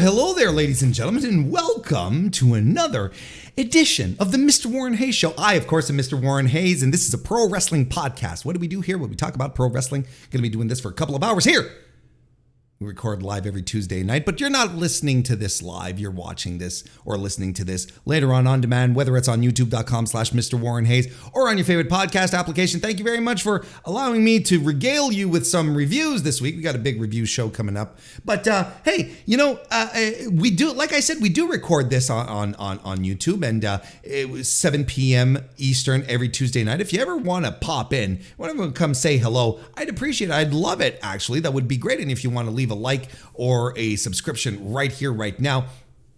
Hello there, ladies and gentlemen, and welcome to another edition of the Mr. Warren Hayes Show. I, of course, am Mr. Warren Hayes, and this is a pro wrestling podcast. What do we do here? Well, we talk about pro wrestling. Going to be doing this for a couple of hours here. We record live every Tuesday night, but you're not listening to this live. You're watching this or listening to this later on demand, whether it's on youtube.com/MrWarrenHayes or on your favorite podcast application. Thank you very much for allowing me to regale you with some reviews this week. We got a big review show coming up. But hey, we do, like I said, we do record this on YouTube, and it was 7 p.m. Eastern every Tuesday night. If you ever want to pop in, want to come say hello, I'd appreciate it. I'd love it, actually. That would be great. And if you want to leave a like or a subscription right here, right now,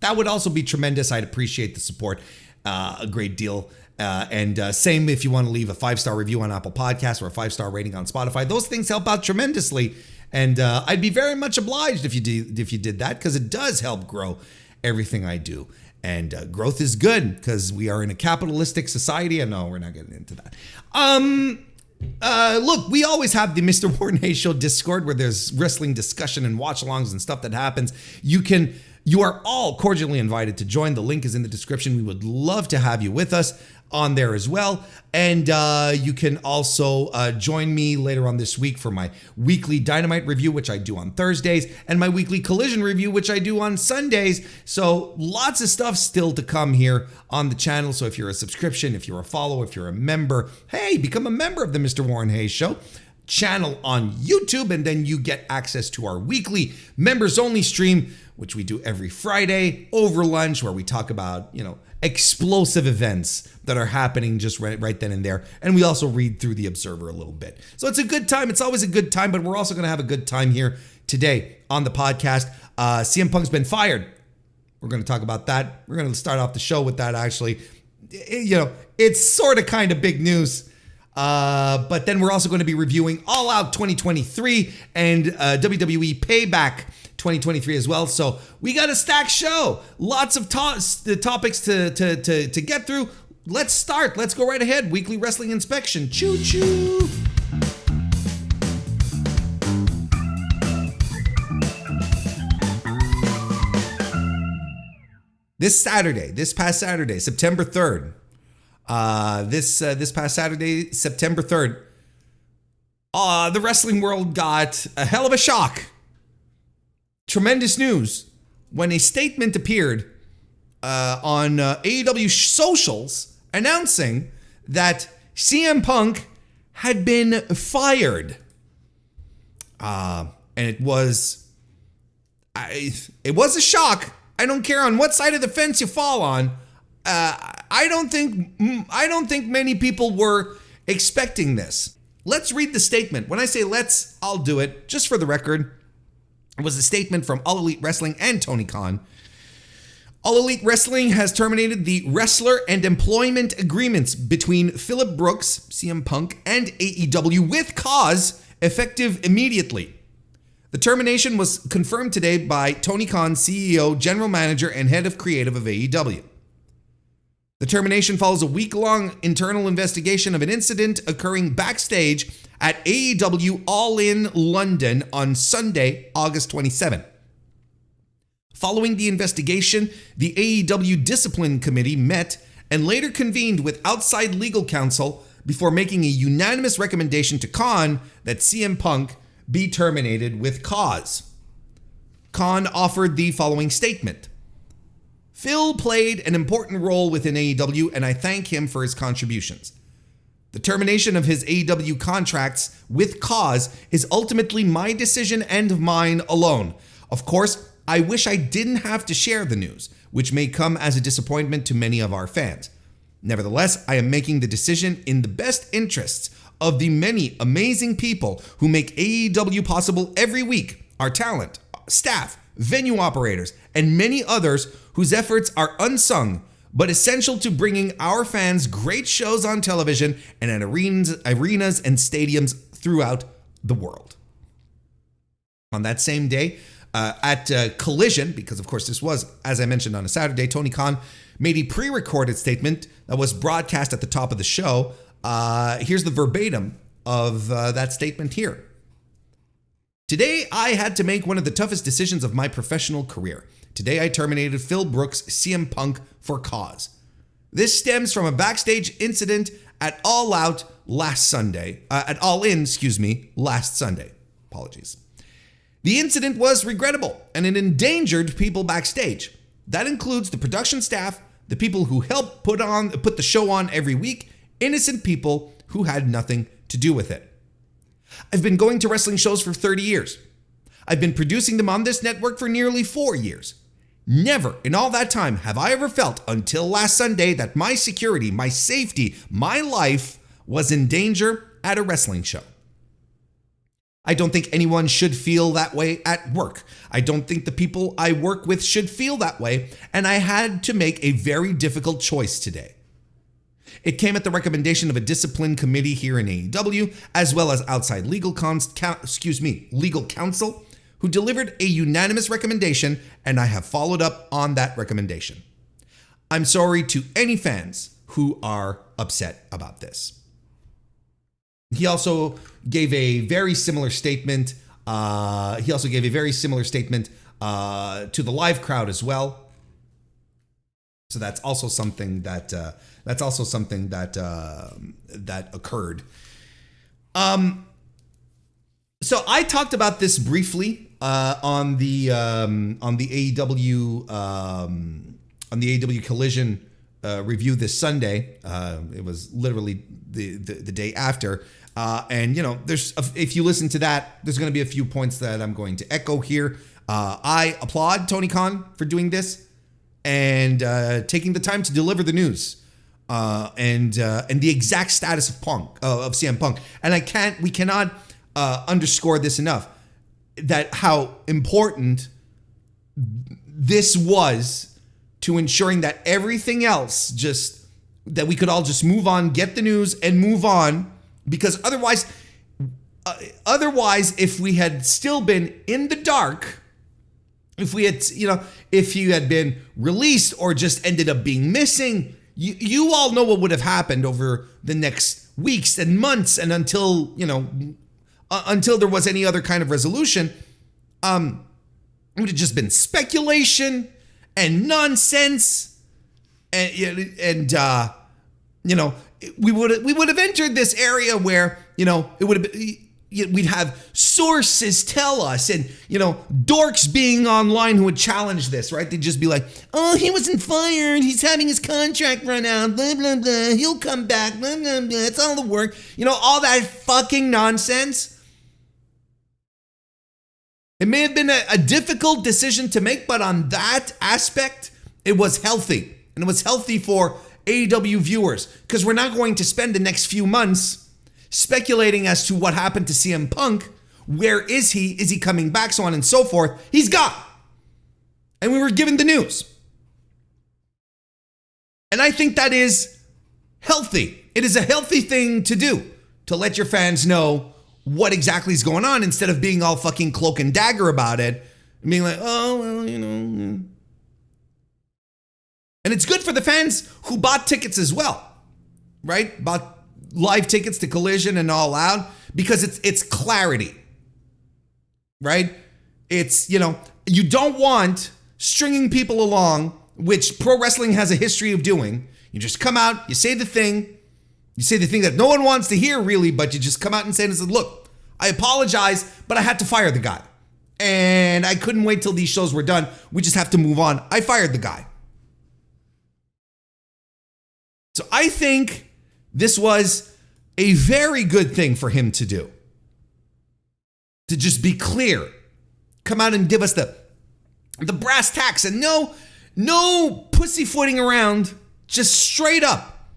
that would also be tremendous. I'd appreciate the support a great deal. And same if you want to leave a 5-star review on Apple Podcasts or a 5-star rating on Spotify. Those things help out tremendously. And I'd be very much obliged if you did that, because it does help grow everything I do. And growth is good because we are in a capitalistic society. And no, we're not getting into that. Look, we always have the Mr. Warren Hayes Show Discord where there's wrestling discussion and watch-alongs and stuff that happens. You are all cordially invited to join. The link is in the description. We would love to have you with us on there as well. And you can also join me later on this week for my weekly Dynamite review, which I do on Thursdays, and my weekly Collision review, which I do on Sundays. So lots of stuff still to come here on the channel. So if you're a subscription, if you're a follower, if you're a member, hey, become a member of the Mr. Warren Hayes Show channel on YouTube, and then you get access to our weekly members only stream, which we do every Friday over lunch, where we talk about, explosive events that are happening just right then and there. And we also read through the Observer a little bit. So it's a good time. It's always a good time, but we're also going to have a good time here today on the podcast. CM Punk's been fired. We're going to talk about that. We're going to start off the show with that, actually. It's sort of kind of big news. But then we're also going to be reviewing All Out 2023 and WWE Payback 2023 as well. So we got a stacked show. Lots of topics to get through. Let's start. Let's go right ahead. Weekly Wrestling Inspection. Choo choo. This past Saturday, September 3rd. This past Saturday, September 3rd, the wrestling world got a hell of a shock. Tremendous news when a statement appeared on AEW socials announcing that CM Punk had been fired. And it was a shock. I don't care on what side of the fence you fall on. I don't think many people were expecting this. Let's read the statement. When I say let's, I'll do it. Just for the record, it was a statement from All Elite Wrestling and Tony Khan. All Elite Wrestling has terminated the wrestler and employment agreements between Phillip Brooks, CM Punk, and AEW with cause, effective immediately. The termination was confirmed today by Tony Khan, CEO, General Manager, and Head of Creative of AEW. The termination follows a week-long internal investigation of an incident occurring backstage at AEW All In London on Sunday, August 27. Following the investigation, the AEW Discipline Committee met and later convened with outside legal counsel before making a unanimous recommendation to Khan that CM Punk be terminated with cause. Khan offered the following statement. Phil played an important role within AEW, and I thank him for his contributions. The termination of his AEW contracts with cause is ultimately my decision and mine alone. Of course, I wish I didn't have to share the news, which may come as a disappointment to many of our fans. Nevertheless, I am making the decision in the best interests of the many amazing people who make AEW possible every week, our talent, staff, venue operators, and many others whose efforts are unsung but essential to bringing our fans great shows on television and at arenas and stadiums throughout the world. On that same day, at Collision, because of course this was, as I mentioned, on a Saturday, Tony Khan made a pre-recorded statement that was broadcast at the top of the show. Here's the verbatim of that statement here. Today, I had to make one of the toughest decisions of my professional career. Today I terminated Phil Brooks' CM Punk for cause. This stems from a backstage incident at All Out last Sunday. At All In, last Sunday. Apologies. The incident was regrettable and it endangered people backstage. That includes the production staff, the people who help put the show on every week, innocent people who had nothing to do with it. I've been going to wrestling shows for 30 years. I've been producing them on this network for nearly 4 years. Never in all that time have I ever felt until last Sunday that my security, my safety, my life was in danger at a wrestling show. I don't think anyone should feel that way at work. I don't think the people I work with should feel that way, and I had to make a very difficult choice today. It came at the recommendation of a discipline committee here in AEW, as well as outside legal counsel, who delivered a unanimous recommendation, and I have followed up on that recommendation. I'm sorry to any fans who are upset about this. He also gave a very similar statement. To the live crowd as well. So that's also something that occurred. So I talked about this briefly on the AEW Collision review this Sunday. It was literally the day after. And if you listen to that, there's going to be a few points that I'm going to echo here. I applaud Tony Khan for doing this and taking the time to deliver the news and the exact status of CM Punk. And we cannot underscore this enough, that how important this was to ensuring that everything else that we could all just move on, get the news and move on. Because otherwise, if we had still been in the dark, if you had been released or just ended up being missing, you all know what would have happened over the next weeks and months, and until there was any other kind of resolution, it would have just been speculation and nonsense, we would have entered this area where, it would have been, we'd have sources tell us, and, dorks being online who would challenge this, right? They'd just be like, oh, he wasn't fired. He's having his contract run out, blah, blah, blah. He'll come back, blah, blah, blah. It's all the work. All that fucking nonsense. It may have been a difficult decision to make, but on that aspect, it was healthy. And it was healthy for AEW viewers, because we're not going to spend the next few months speculating as to what happened to CM Punk. Where is he? Is he coming back? So on and so forth. He's gone. And we were given the news. And I think that is healthy. It is a healthy thing to do, to let your fans know what exactly is going on, instead of being all fucking cloak and dagger about it and being like, oh, well, And it's good for the fans who bought tickets as well, right? Bought live tickets to Collision and All Out, because it's clarity, right? It's, you don't want stringing people along, which pro wrestling has a history of doing. You just come out, you say the thing that no one wants to hear really, but you just come out and say, look, I apologize, but I had to fire the guy. And I couldn't wait till these shows were done. We just have to move on. I fired the guy. So I think this was a very good thing for him to do. To just be clear. Come out and give us the brass tacks, and no pussyfooting around, just straight up.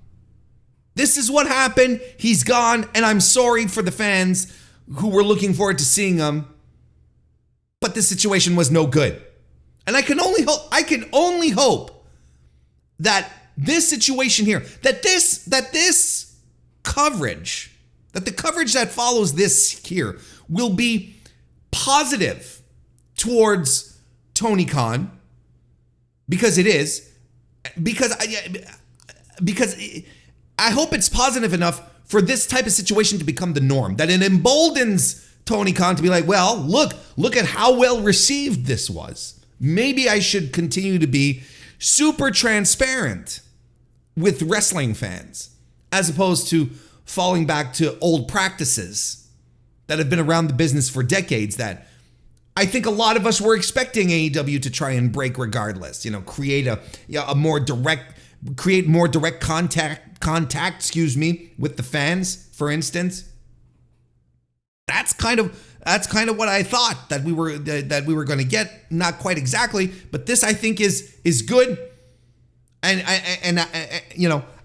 This is what happened. He's gone, and I'm sorry for the fans who were looking forward to seeing him. But this situation was no good. And I can only hope that this situation here, that the coverage that follows this here will be positive towards Tony Khan, because it is, because I hope it's positive enough for this type of situation to become the norm, that it emboldens Tony Khan to be like, well, look at how well received this was. maybe I should continue to be super transparent with wrestling fans, as opposed to falling back to old practices that have been around the business for decades that I think a lot of us were expecting AEW to try and break regardless. Create more direct contact, with the fans, for instance. That's kind of what I thought that we were going to get. Not quite exactly, but this I think is good. And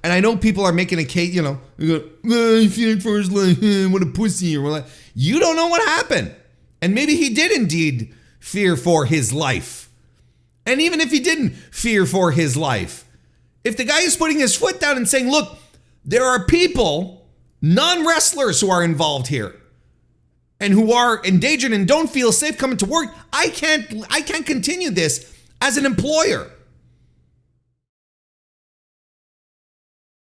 I know people are making a case. You go, he feared for his life. What a pussy! Or like, you don't know what happened. And maybe he did indeed fear for his life. And even if he didn't fear for his life, if the guy is putting his foot down and saying, look, there are people, non-wrestlers who are involved here and who are endangered and don't feel safe coming to work, I can't continue this as an employer.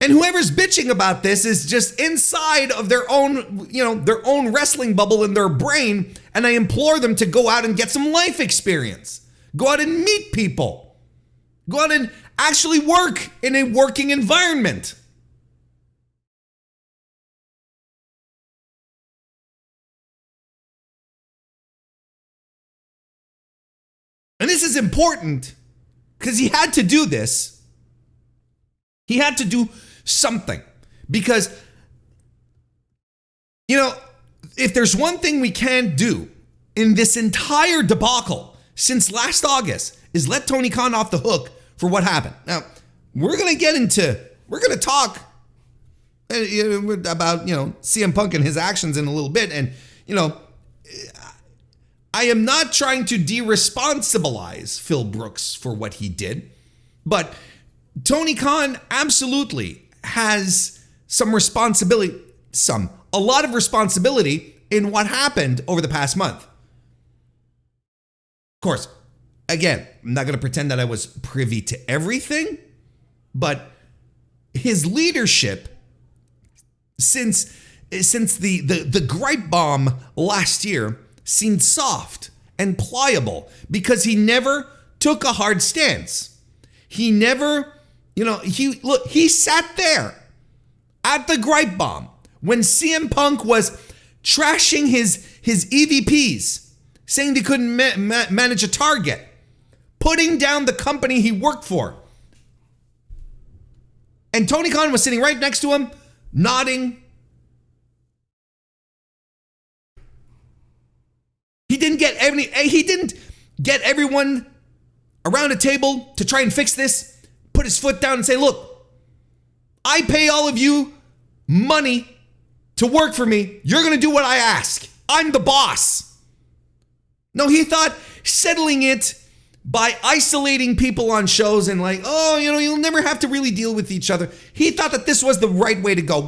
And whoever's bitching about this is just inside of their own wrestling bubble in their brain. And I implore them to go out and get some life experience. Go out and meet people. Go out and actually work in a working environment. And this is important because he had to do this. He had to do something because, if there's one thing we can't do in this entire debacle since last August is let Tony Khan off the hook for what happened. Now, we're going to talk about, CM Punk and his actions in a little bit. And, I am not trying to de-responsibilize Phil Brooks for what he did, but Tony Khan absolutely has a lot of responsibility in what happened over the past month. Of course, again, I'm not going to pretend that I was privy to everything, but his leadership since the gripe bomb last year seemed soft and pliable because he never took a hard stance. He never, he sat there at the gripe bomb when CM Punk was trashing his EVPs, saying they couldn't manage a target, putting down the company he worked for. And Tony Khan was sitting right next to him, nodding. He didn't get everyone around a table to try and fix this, put his foot down and say, look, I pay all of you money to work for me. You're going to do what I ask. I'm the boss. No, he thought settling it by isolating people on shows and you'll never have to really deal with each other. He thought that this was the right way to go.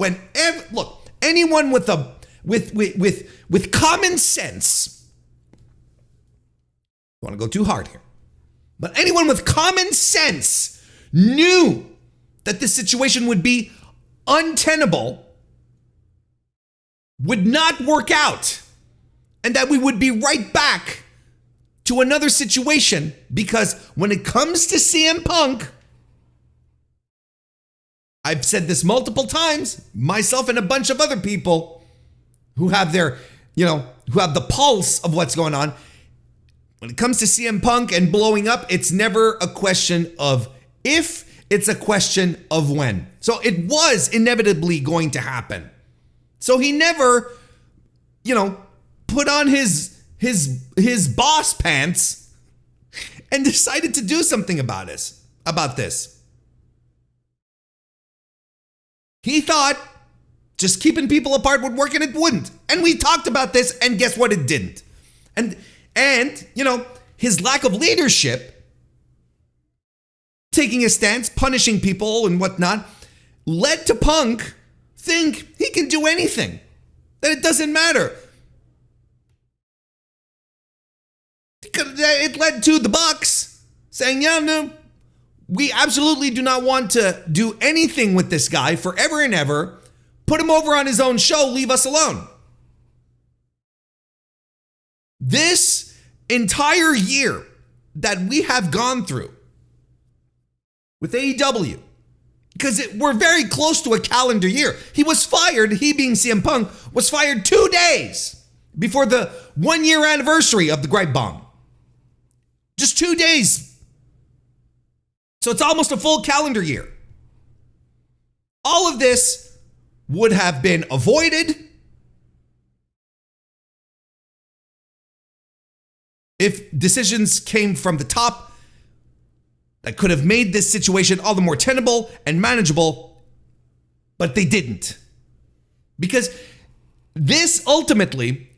Look, anyone with common sense, I don't want to go too hard here, but anyone with common sense knew that this situation would be untenable, would not work out, and that we would be right back to another situation, because when it comes to CM Punk, I've said this multiple times, myself and a bunch of other people who have who have the pulse of what's going on. When it comes to CM Punk and blowing up, it's never a question of if, it's a question of when. So it was inevitably going to happen. So he never, put on his boss pants and decided to do something about this. He thought just keeping people apart would work, and it wouldn't. And we talked about this, and guess what? It didn't. And his lack of leadership, taking a stance, punishing people and whatnot, led to Punk think he can do anything, that it doesn't matter. It led to the Bucks saying, no, we absolutely do not want to do anything with this guy forever and ever. Put him over on his own show, leave us alone. This entire year that we have gone through with AEW, because we're very close to a calendar year. He was fired, he being CM Punk, was fired 2 days before the 1 year anniversary of the Gripe Bomb. Just 2 days. So it's almost a full calendar year. All of this would have been avoided if decisions came from the top that could have made this situation all the more tenable and manageable, but they didn't. Because this ultimately,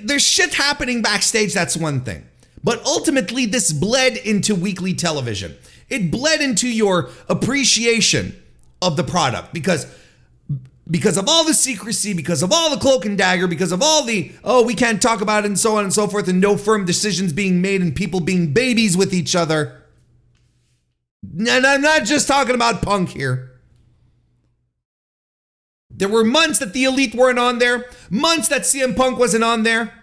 there's shit happening backstage, that's one thing. But ultimately, this bled into weekly television. It bled into your appreciation of the product because of all the secrecy, because of all the cloak and dagger, because of all the, we can't talk about it and so on and so forth, and no firm decisions being made and people being babies with each other. And I'm not just talking about Punk here. There were months that the Elite weren't on there, months that CM Punk wasn't on there.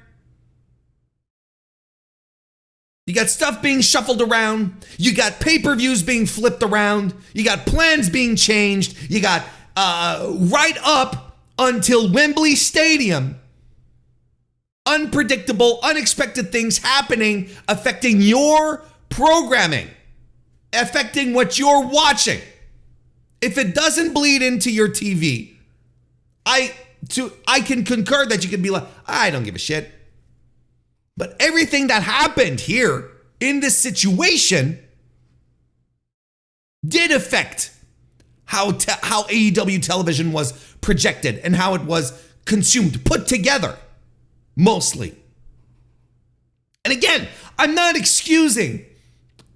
You got stuff being shuffled around. You got pay-per-views being flipped around. You got plans being changed. You got right up until Wembley Stadium, unpredictable, unexpected things happening, affecting your programming, affecting what you're watching. If it doesn't bleed into your TV, I can concur that you can be like, I don't give a shit. But everything that happened here in this situation did affect how AEW television was projected and how it was consumed, put together, mostly. And again, I'm not excusing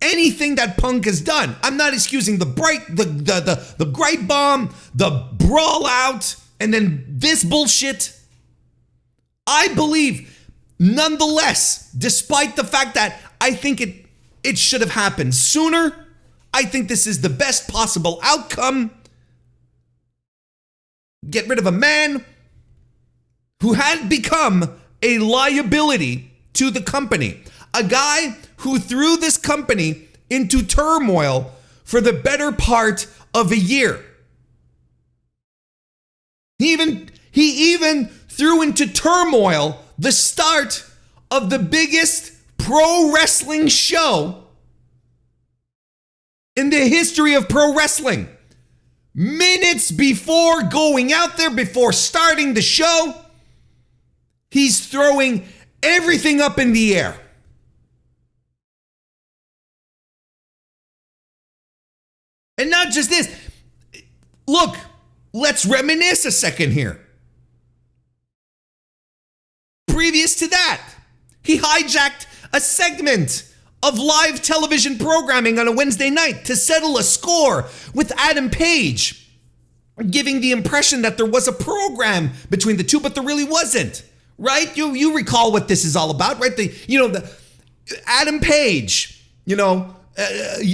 anything that Punk has done. I'm not excusing the Gripe Bomb, the Brawl Out, and then this bullshit. I believe, nonetheless, despite the fact that I think it should have happened sooner, I think this is the best possible outcome. Get rid of a man who had become a liability to the company. A guy who threw this company into turmoil for the better part of a year. He even threw into turmoil the start of the biggest pro wrestling show in the history of pro wrestling. Minutes before going out there, before starting the show, he's throwing everything up in the air. And not just this. Look, let's reminisce a second here. Previous to that, he hijacked a segment of live television programming on a Wednesday night to settle a score with Adam Page, giving the impression that there was a program between the two, but there really wasn't, right? You recall what this is all about, right? The Adam Page,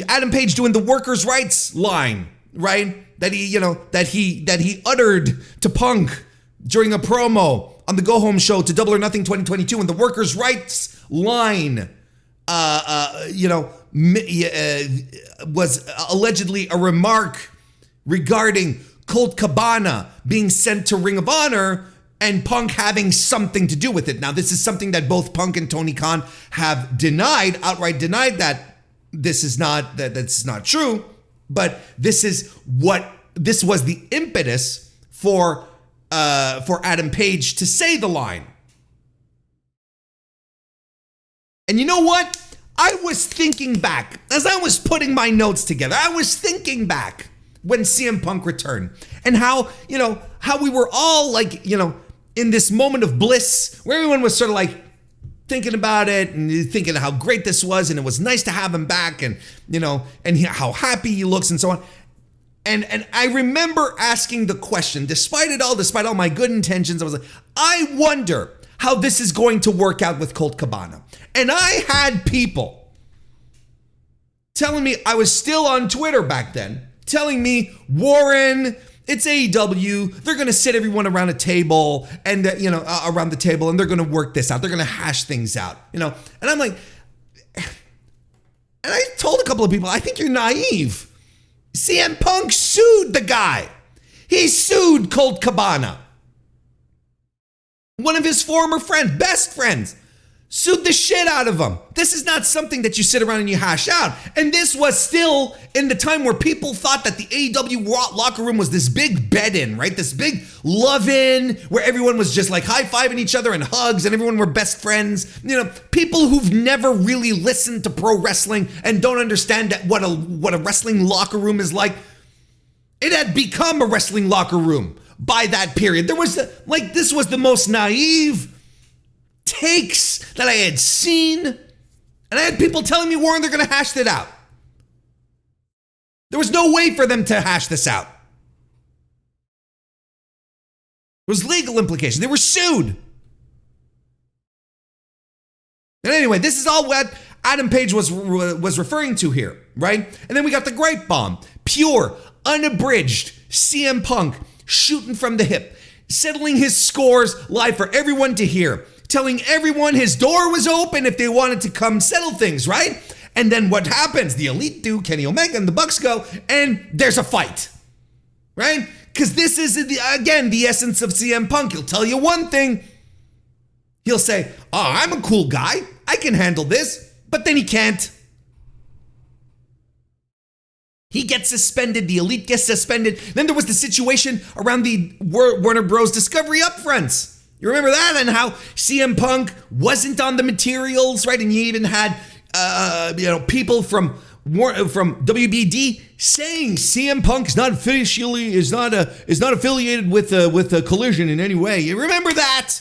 Adam Page doing the workers' rights line, right? That he uttered to Punk during a promo on the Go Home show to Double or Nothing 2022, and the workers' rights line, was allegedly a remark regarding Colt Cabana being sent to Ring of Honor and Punk having something to do with it. Now, this is something that both Punk and Tony Khan have outright denied that that's not true. But this was the impetus for Adam Page to say the line. And you know what? I was thinking back as I was putting my notes together. I was thinking back when CM Punk returned and how we were all in this moment of bliss where everyone was sort of like thinking about it and thinking how great this was, and it was nice to have him back, and how happy he looks and so on. And I remember asking the question, despite all my good intentions, I was like, I wonder how this is going to work out with Colt Cabana. And I had people telling me, I was still on Twitter back then, telling me, Warren, it's AEW, they're going to sit everyone around a table and, around the table, and they're going to work this out. They're going to hash things out, And I'm like, And I told a couple of people, I think you're naive. CM Punk sued the guy. He sued Colt Cabana. One of his former friends, best friends, sued the shit out of him. This is not something that you sit around and you hash out. And this was still in the time where people thought that the AEW locker room was this big bed-in, right? This big love-in where everyone was just like high-fiving each other and hugs and everyone were best friends. You know, people who've never really listened to pro wrestling and don't understand what a wrestling locker room is like. It had become a wrestling locker room by that period. This was the most naive takes that I had seen, and I had people telling me, Warren, they're going to hash it out. There was no way for them to hash this out. There was legal implications. They were sued. And anyway, this is all what Adam Page was referring to here, right? And then we got the Great Bomb, pure, unabridged CM Punk shooting from the hip, settling his scores live for everyone to hear, telling everyone his door was open if they wanted to come settle things, right? And then what happens? The Elite do, Kenny Omega and the Bucks go, and there's a fight, right? Because this is, again, the essence of CM Punk. He'll tell you one thing. He'll say, oh, I'm a cool guy. I can handle this. But then he can't. He gets suspended. The Elite gets suspended. Then there was the situation around the Warner Bros. Discovery upfronts. You remember that? And how CM Punk wasn't on the materials, right? And you even had, people from WBD saying CM Punk is not officially is not affiliated with a Collision in any way. You remember that?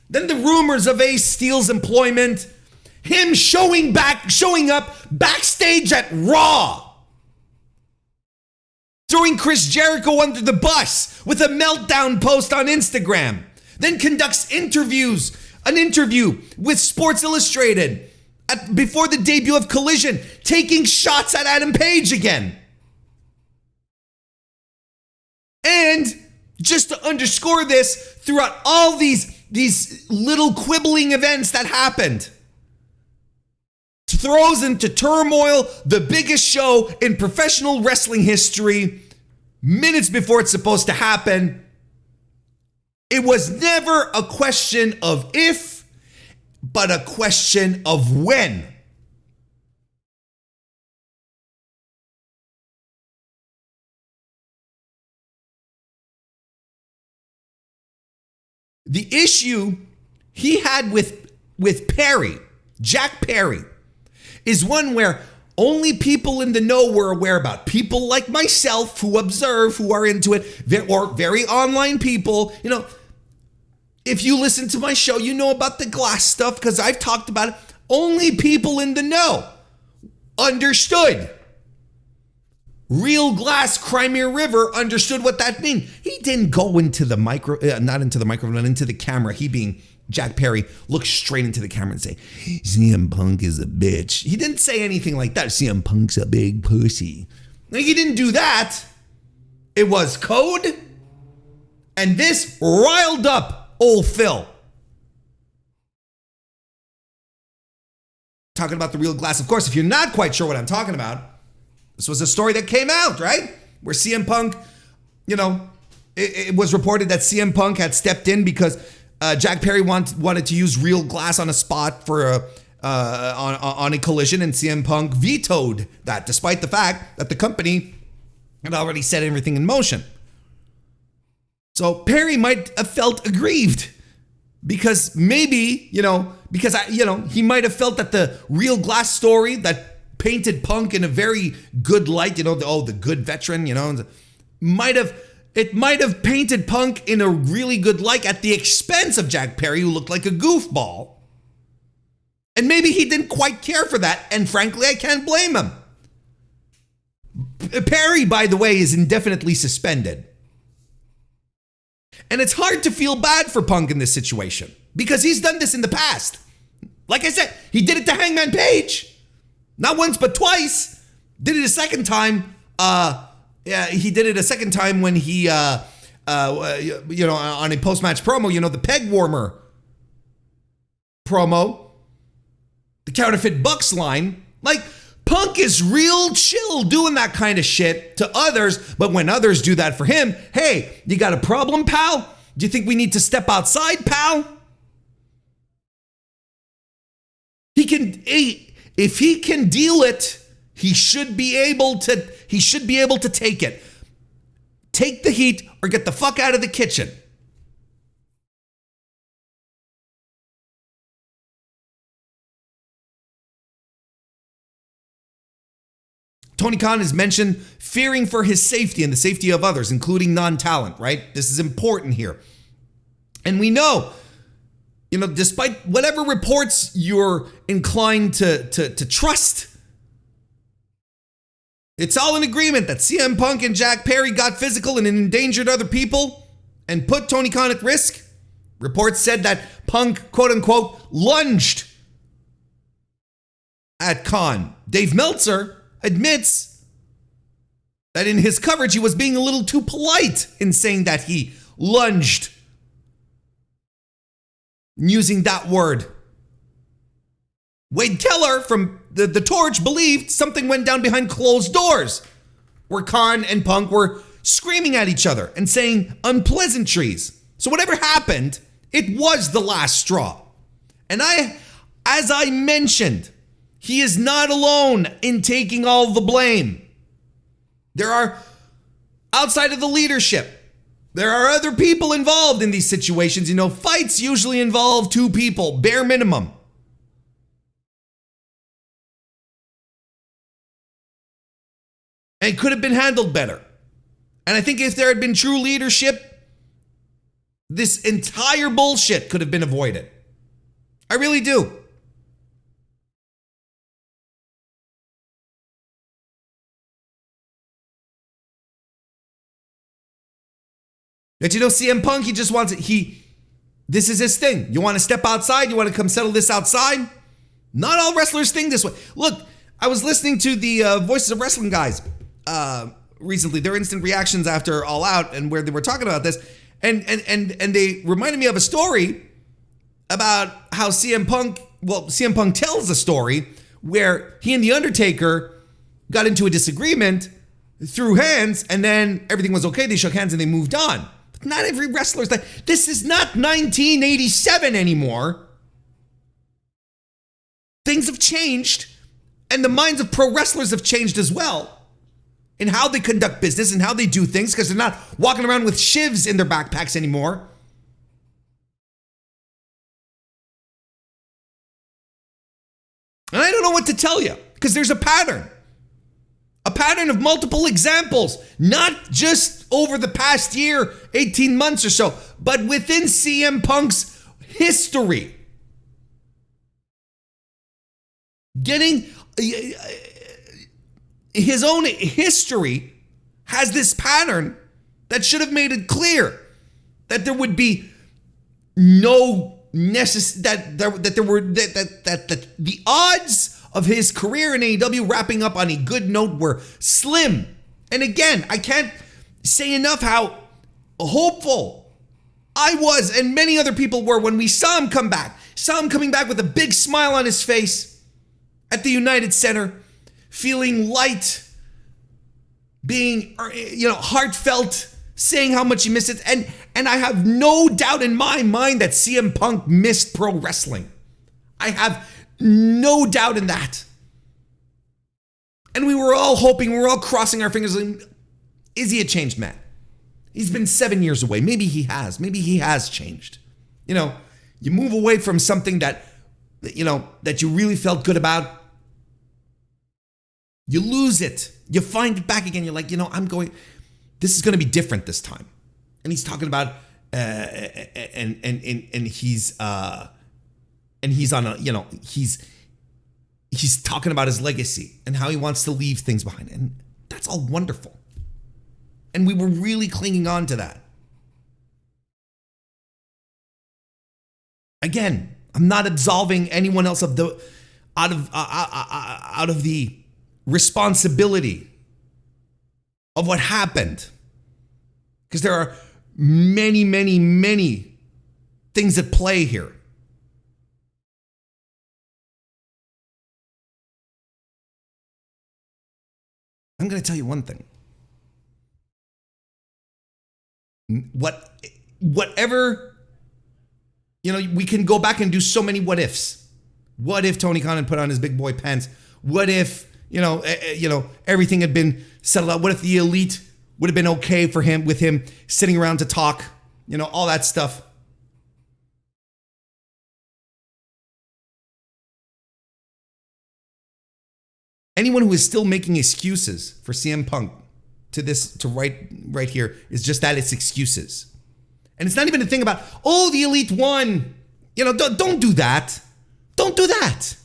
Then the rumors of Ace Steel's employment, him showing up backstage at Raw, throwing Chris Jericho under the bus with a meltdown post on Instagram. Then conducts an interview with Sports Illustrated before the debut of Collision, taking shots at Adam Page again. And just to underscore this, throughout all these little quibbling events that happened, throws into turmoil the biggest show in professional wrestling history minutes before it's supposed to happen. It was never a question of if, but a question of when. The issue he had with Perry, Jack Perry, is one where only people in the know were aware about. People like myself who observe, who are into it, or very online people. You know, if you listen to my show, you know about the glass stuff because I've talked about it. Only people in the know understood. Real Glass, Crimea River understood what that meant. He didn't go into the not into the microphone, into the camera. He being Jack Perry, look straight into the camera and say, CM Punk is a bitch. He didn't say anything like that. CM Punk's a big pussy. Like, he didn't do that. It was code. And this riled up old Phil. Talking about the Real Glass. Of course, if you're not quite sure what I'm talking about, this was a story that came out, right? Where CM Punk, it was reported that CM Punk had stepped in because Jack Perry wanted to use Real Glass on a spot for on a Collision, and CM Punk vetoed that, despite the fact that the company had already set everything in motion. So Perry might have felt aggrieved because maybe, he might have felt that the Real Glass story that painted Punk in a very good light, the good veteran, might have painted Punk in a really good light at the expense of Jack Perry, who looked like a goofball. And maybe he didn't quite care for that, and frankly, I can't blame him. Perry, by the way, is indefinitely suspended. And it's hard to feel bad for Punk in this situation, because he's done this in the past. Like I said, he did it to Hangman Page. Not once, but twice. Did it a second time. He did it a second time when he, on a post-match promo, the peg warmer promo, the counterfeit Bucks line. Like, Punk is real chill doing that kind of shit to others, but when others do that for him, hey, you got a problem, pal? Do you think we need to step outside, pal? If he can deal it, he should be able to take it. Take the heat or get the fuck out of the kitchen. Tony Khan has mentioned fearing for his safety and the safety of others, including non-talent, right? This is important here. And we know, despite whatever reports you're inclined to trust, it's all in agreement that CM Punk and Jack Perry got physical and endangered other people and put Tony Khan at risk. Reports said that Punk, quote unquote, lunged at Khan. Dave Meltzer admits that in his coverage, he was being a little too polite in saying that he lunged, using that word. Wade Keller from the Torch believed something went down behind closed doors, where Khan and Punk were screaming at each other and saying unpleasantries. So whatever happened, it was the last straw. And as I mentioned, he is not alone in taking all the blame. There are, outside of the leadership, there are other people involved in these situations. Fights usually involve two people, bare minimum. And it could have been handled better. And I think if there had been true leadership, this entire bullshit could have been avoided. I really do. But CM Punk, he just wants it. This is his thing. You want to step outside? You want to come settle this outside? Not all wrestlers think this way. Look, I was listening to the Voices of Wrestling guys recently, their instant reactions after All Out, and where they were talking about this, and they reminded me of a story about how CM Punk tells a story where he and The Undertaker got into a disagreement, threw hands, and then everything was okay. They shook hands and they moved on. But not every wrestler's like, this is not 1987 anymore. Things have changed, and the minds of pro wrestlers have changed as well in how they conduct business and how they do things, because they're not walking around with shivs in their backpacks anymore. And I don't know what to tell you, because there's a pattern of multiple examples, not just over the past year, 18 months or so, but within CM Punk's history. Getting his own history has this pattern that should have made it clear that there would be no that the odds of his career in AEW wrapping up on a good note were slim. And again, I can't say enough how hopeful I was, and many other people were, when we saw him come back. Saw him coming back with a big smile on his face at the United Center, feeling light, being, heartfelt, saying how much he missed it. And I have no doubt in my mind that CM Punk missed pro wrestling. I have no doubt in that. And we were all hoping, we were all crossing our fingers. Is he a changed man? He's been 7 years away. Maybe he has. Maybe he has changed. You move away from something that you really felt good about. You lose it. You find it back again. You're like, this is going to be different this time. And he's talking about, he's talking about his legacy and how he wants to leave things behind. And that's all wonderful. And we were really clinging on to that. Again, I'm not absolving anyone else out of the responsibility of what happened, because there are many, many, many things at play here. I'm going to tell you one thing. Whatever, we can go back and do so many what ifs. What if Tony Khan had put on his big boy pants? What if, everything had been settled out? What if the elite would have been okay for him, with him sitting around to talk, all that stuff? Anyone who is still making excuses for CM Punk to right here is just that, it's excuses. And it's not even a thing about, the elite won. Don't do that. Don't do that.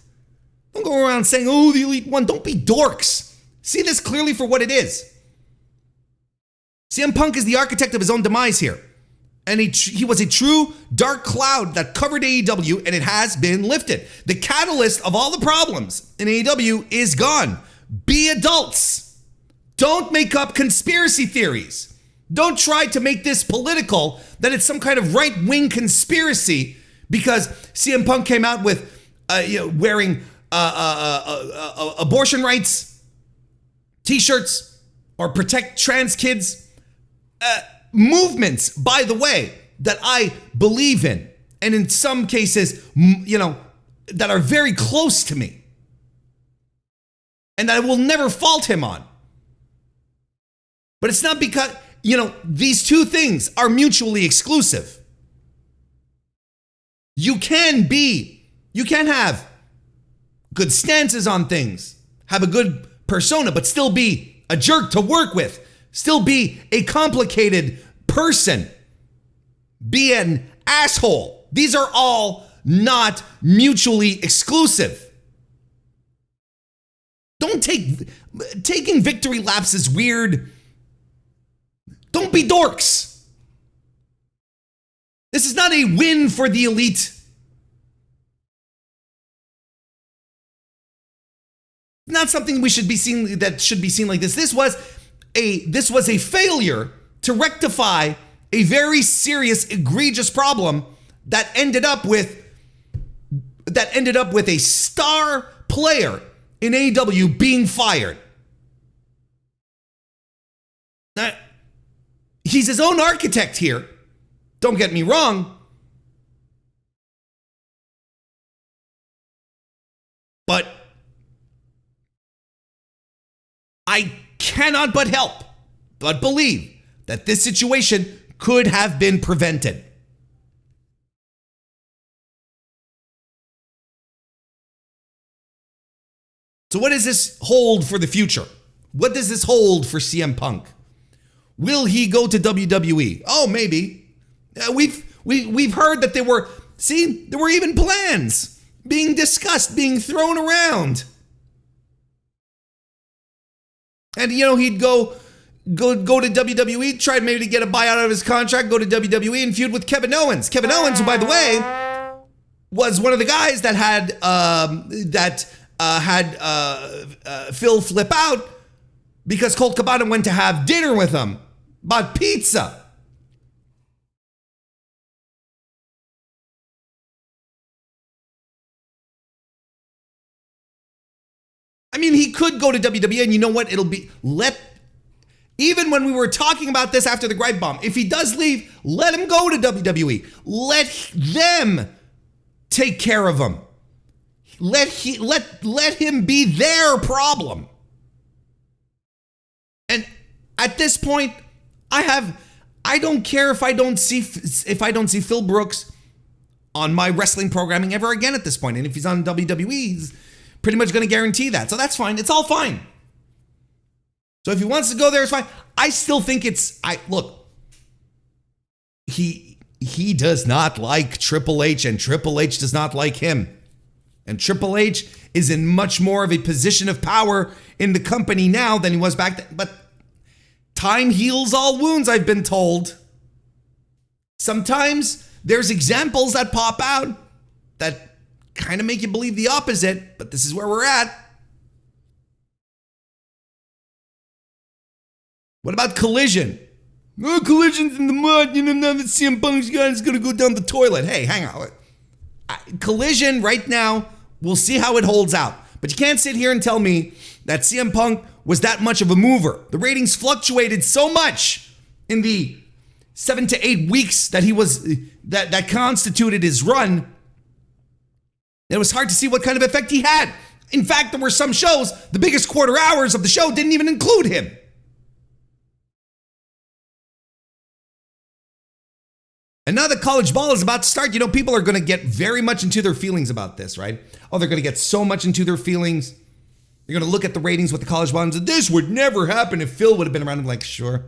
Don't go around saying, the elite won. Don't be dorks. See this clearly for what it is. CM Punk is the architect of his own demise here. And he was a true dark cloud that covered AEW, and it has been lifted. The catalyst of all the problems in AEW is gone. Be adults. Don't make up conspiracy theories. Don't try to make this political, that it's some kind of right-wing conspiracy because CM Punk came out with wearing abortion rights t-shirts or protect trans kids. Movements, by the way, that I believe in, and in some cases, that are very close to me, and that I will never fault him on. But it's not because, these two things are mutually exclusive. You can have good stances on things, have a good persona, but still be a jerk to work with. Still be a complicated person. Be an asshole. These are all not mutually exclusive. Taking victory laps is weird. Don't be dorks. This is not a win for the elite. Not something should be seen like this. This was a failure to rectify a very serious, egregious problem that ended up with a star player in AEW being fired. Now, he's his own architect here. Don't get me wrong. But I cannot but believe that this situation could have been prevented. So what does this hold for the future? What does this hold for CM Punk? Will he go to WWE? Oh, maybe. We've heard that there were even plans being discussed, being thrown around. And, he'd go to WWE, tried maybe to get a buyout out of his contract, go to WWE and feud with Kevin Owens. Kevin Owens, who, by the way, was one of the guys that had Phil flip out because Colt Cabana went to have dinner with him, bought pizza. I mean, he could go to WWE, and you know what? Even when we were talking about this after the Gripe Bomb, if he does leave, let him go to WWE. Let them take care of him. Let him be their problem. And at this point, I don't care if I don't see Phil Brooks on my wrestling programming ever again at this point. And if he's on WWE, he's pretty much going to guarantee that. So that's fine. It's all fine. So if he wants to go there, it's fine. I still think he does not like Triple H, and Triple H does not like him. And Triple H is in much more of a position of power in the company now than he was back then. But time heals all wounds, I've been told. Sometimes there's examples that pop out that kind of make you believe the opposite, but this is where we're at. What about Collision? Oh, Collision's in the mud. Now that CM Punk's gone, it's going to go down the toilet. Hey, hang on. Collision right now, we'll see how it holds out. But you can't sit here and tell me that CM Punk was that much of a mover. The ratings fluctuated so much in the 7 to 8 weeks that that constituted his run. It was hard to see what kind of effect he had. In fact, there were some shows, the biggest quarter hours of the show didn't even include him. And now that college ball is about to start, people are going to get very much into their feelings about this, right? Oh, they're going to get so much into their feelings. They're going to look at the ratings with the college ball and say, this would never happen if Phil would have been around. I'm like, sure.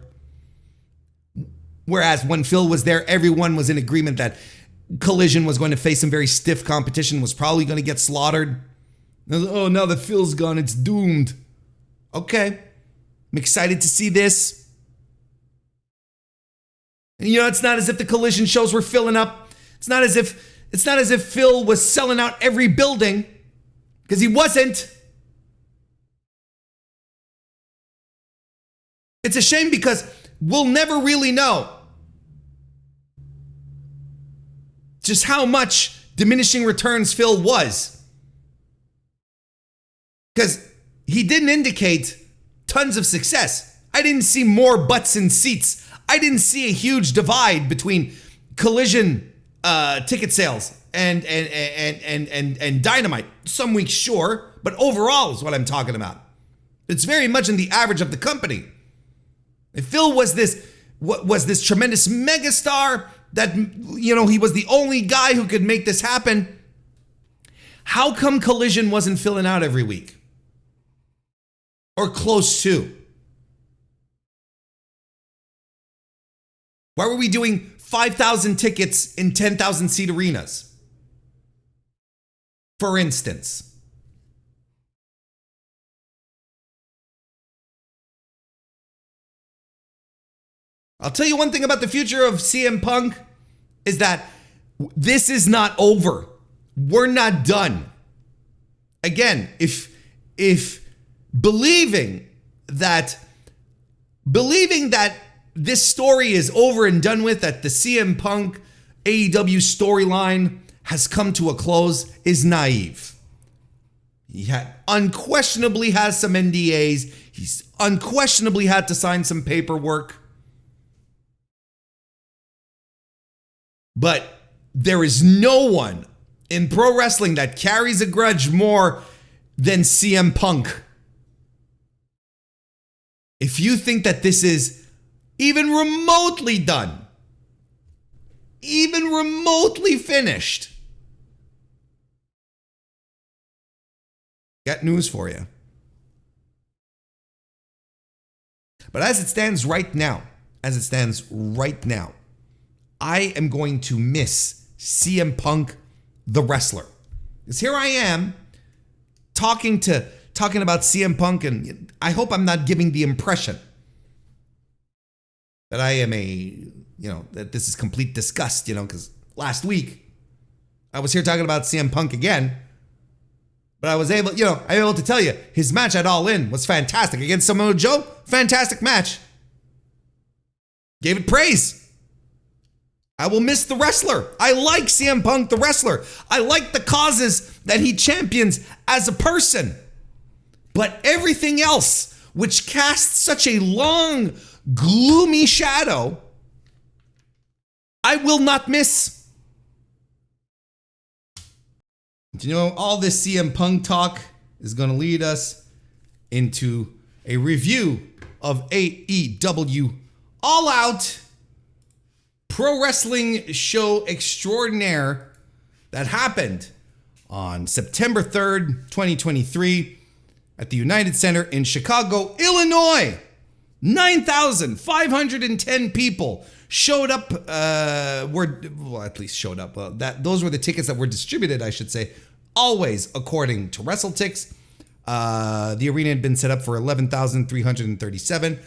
Whereas when Phil was there, everyone was in agreement that Collision was going to face some very stiff competition, was probably going to get slaughtered. Oh, now that Phil's gone, it's doomed. Okay. I'm excited to see this. And it's not as if the Collision shows were filling up. It's not as if Phil was selling out every building, because he wasn't. It's a shame because we'll never really know just how much diminishing returns Phil was. Because he didn't indicate tons of success. I didn't see more butts in seats. I didn't see a huge divide between Collision ticket sales and Dynamite. Some weeks, sure, but overall is what I'm talking about. It's very much in the average of the company. If Phil was this tremendous megastar that he was the only guy who could make this happen, how come Collision wasn't filling out every week? Or close to? Why were we doing 5,000 tickets in 10,000 seat arenas? For instance. I'll tell you one thing about the future of CM Punk is that this is not over. We're not done. Again, if believing that this story is over and done with, that the CM Punk AEW storyline has come to a close, is naive. He unquestionably has some NDAs. He's unquestionably had to sign some paperwork. But there is no one in pro wrestling that carries a grudge more than CM Punk. If you think that this is even remotely done, even remotely finished, got news for you. But as it stands right now, I am going to miss CM Punk, the wrestler. Because here I am talking about CM Punk, and I hope I'm not giving the impression that I am that this is complete disgust, because last week I was here talking about CM Punk again, but I was able to tell you his match at All In was fantastic against Samoa Joe. Fantastic match. Gave it praise. I will miss the wrestler. I like CM Punk, the wrestler. I like the causes that he champions as a person. But everything else, which casts such a long, gloomy shadow, I will not miss. All this CM Punk talk is going to lead us into a review of AEW All Out, pro wrestling show extraordinaire that happened on September 3rd, 2023 at the United Center in Chicago, Illinois. 9,510 people showed up, at least showed up. Those were the tickets that were distributed, I should say, always according to WrestleTix. The arena had been set up for 11,337.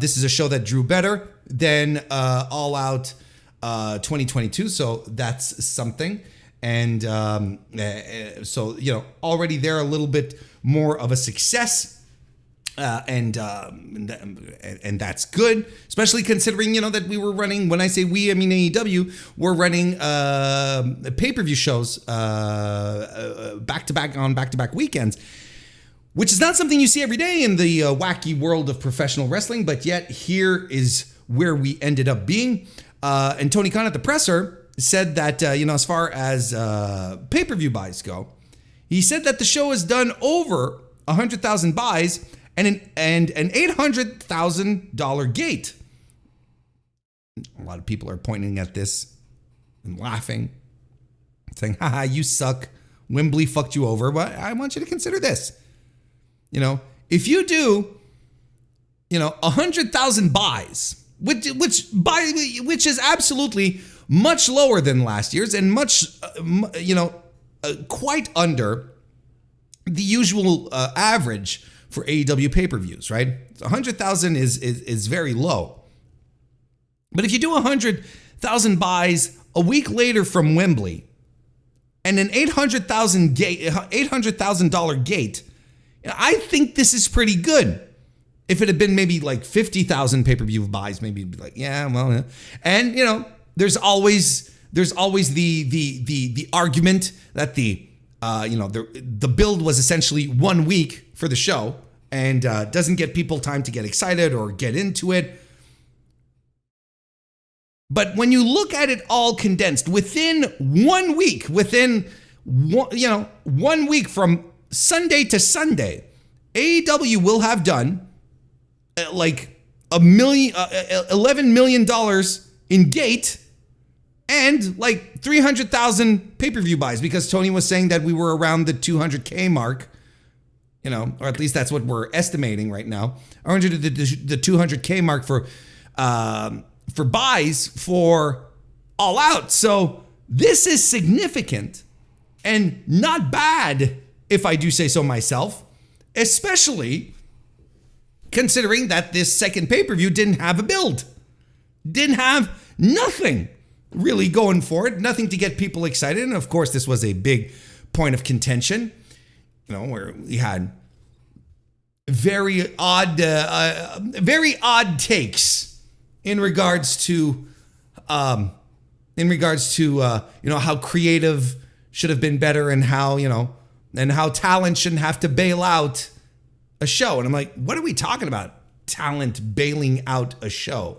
This is a show that drew better than All Out 2022, so that's something. And so already they're a little bit more of a success. And that's good, especially considering, that we were running, when I say we, I mean AEW, we're running pay-per-view shows back-to-back on back-to-back weekends. which is not something you see every day in the wacky world of professional wrestling, but yet here is where we ended up being. And Tony Khan at the presser said that, as far as pay-per-view buys go, he said that the show has done over 100,000 buys and an $800,000 gate. A lot of people are pointing at this and laughing, saying, haha, you suck. Wembley fucked you over. But I want you to consider this. If you do, 100,000 buys, which is absolutely much lower than last year's and much, quite under the usual average for AEW pay-per-views, right? 100,000 is very low. But if you do 100,000 buys a week later from Wembley and an $800,000 gate, I think this is pretty good. If it had been maybe like 50,000 pay-per-view buys, maybe it'd be like, yeah, well, yeah. And there's always the argument that the build was essentially 1 week for the show and doesn't get people time to get excited or get into it. But when you look at it all condensed within 1 week, 1 week from Sunday to Sunday, AEW will have done like $11 million in gate and like 300,000 pay-per-view buys, because Tony was saying that we were around the 200K mark, or at least that's what we're estimating right now, around the 200K mark for buys for All Out. So this is significant and not bad, if I do say so myself, especially considering that this second pay-per-view didn't have a build, didn't have nothing really going for it, nothing to get people excited. And of course, this was a big point of contention, where we had very odd takes in regards to how creative should have been better and how talent shouldn't have to bail out a show. And I'm like, what are we talking about? Talent bailing out a show.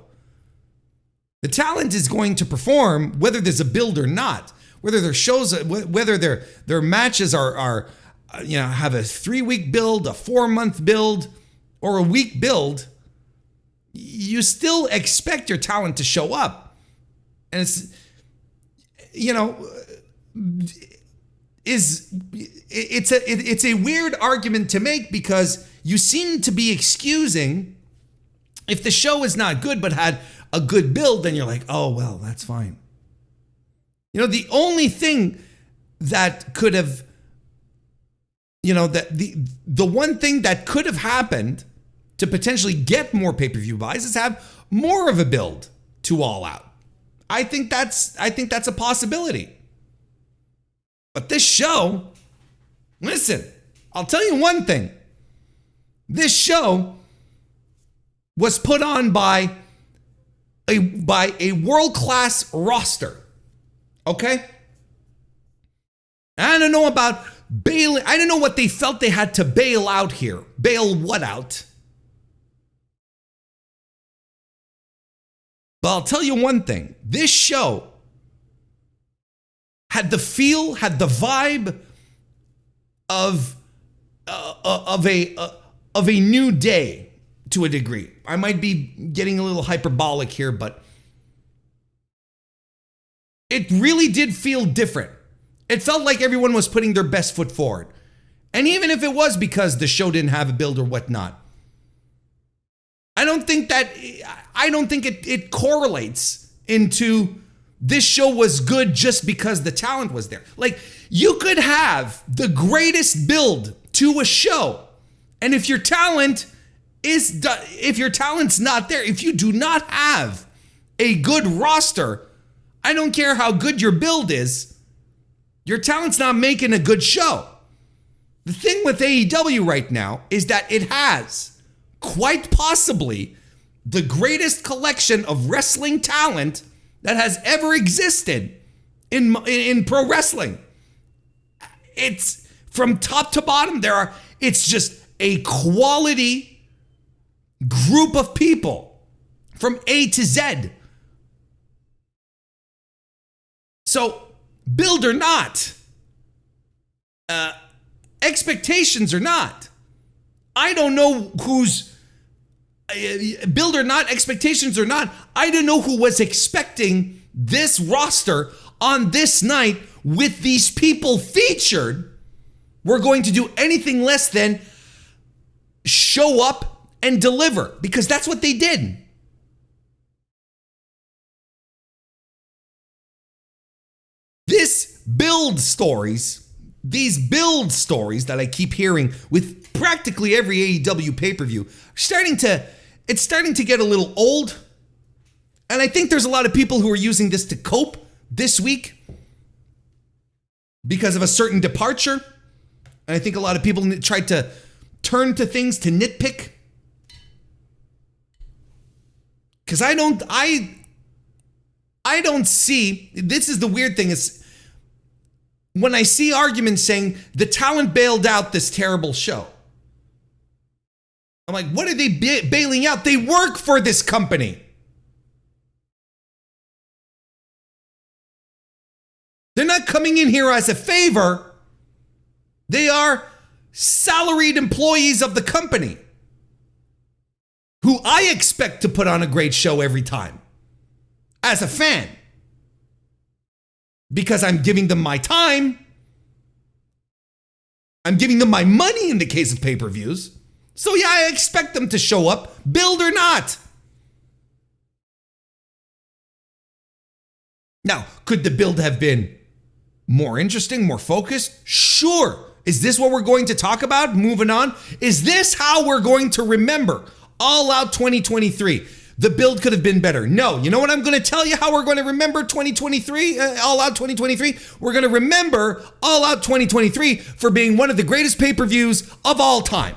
The talent is going to perform whether there's a build or not, whether their shows, whether their matches are have a 3-week build, a 4-month build, or a week build. You still expect your talent to show up. And it's a weird argument to make, because you seem to be excusing if the show is not good but had a good build, then you're like, oh, well, that's fine. The only thing that could have, that the one thing that could have happened to potentially get more pay-per-view buys is have more of a build to All Out. I think that's a possibility. But this show, listen, I'll tell you one thing. This show was put on by a world-class roster. Okay? I don't know about bailing. I don't know what they felt they had to bail out here. Bail what out? But I'll tell you one thing. This show had the feel, had the vibe of a new day to a degree. I might be getting a little hyperbolic here, but it really did feel different. It felt like everyone was putting their best foot forward. And even if it was because the show didn't have a build or whatnot, I don't think it correlates into this show was good just because the talent was there. Like, you could have the greatest build to a show, and if your talent's not there, if you do not have a good roster, I don't care how good your build is, your talent's not making a good show. The thing with AEW right now is that it has quite possibly the greatest collection of wrestling talent that has ever existed in pro wrestling. It's from top to bottom. It's just a quality group of people from A to Z. So, build or not, expectations or not, I don't know who's build or not, expectations or not, I don't know who was expecting this roster on this night with these people featured. We're going to do anything less than show up and deliver, because that's what they did. These build stories that I keep hearing with practically every AEW pay-per-view, it's starting to get a little old. And I think there's a lot of people who are using this to cope this week because of a certain departure. And I think a lot of people tried to turn to things to nitpick. Because I don't see, this is the weird thing, is when I see arguments saying the talent bailed out this terrible show. I'm like, what are they bailing out? They work for this company. They're not coming in here as a favor. They are salaried employees of the company who I expect to put on a great show every time as a fan. Because I'm giving them my time. I'm giving them my money in the case of pay-per-views. So yeah, I expect them to show up, build or not. Now, could the build have been more interesting, more focused? Sure. Is this what we're going to talk about? Moving on. Is this how we're going to remember All Out 2023? The build could have been better. No. You know what I'm going to tell you how we're going to remember 2023, All Out 2023? We're going to remember All Out 2023 for being one of the greatest pay-per-views of all time.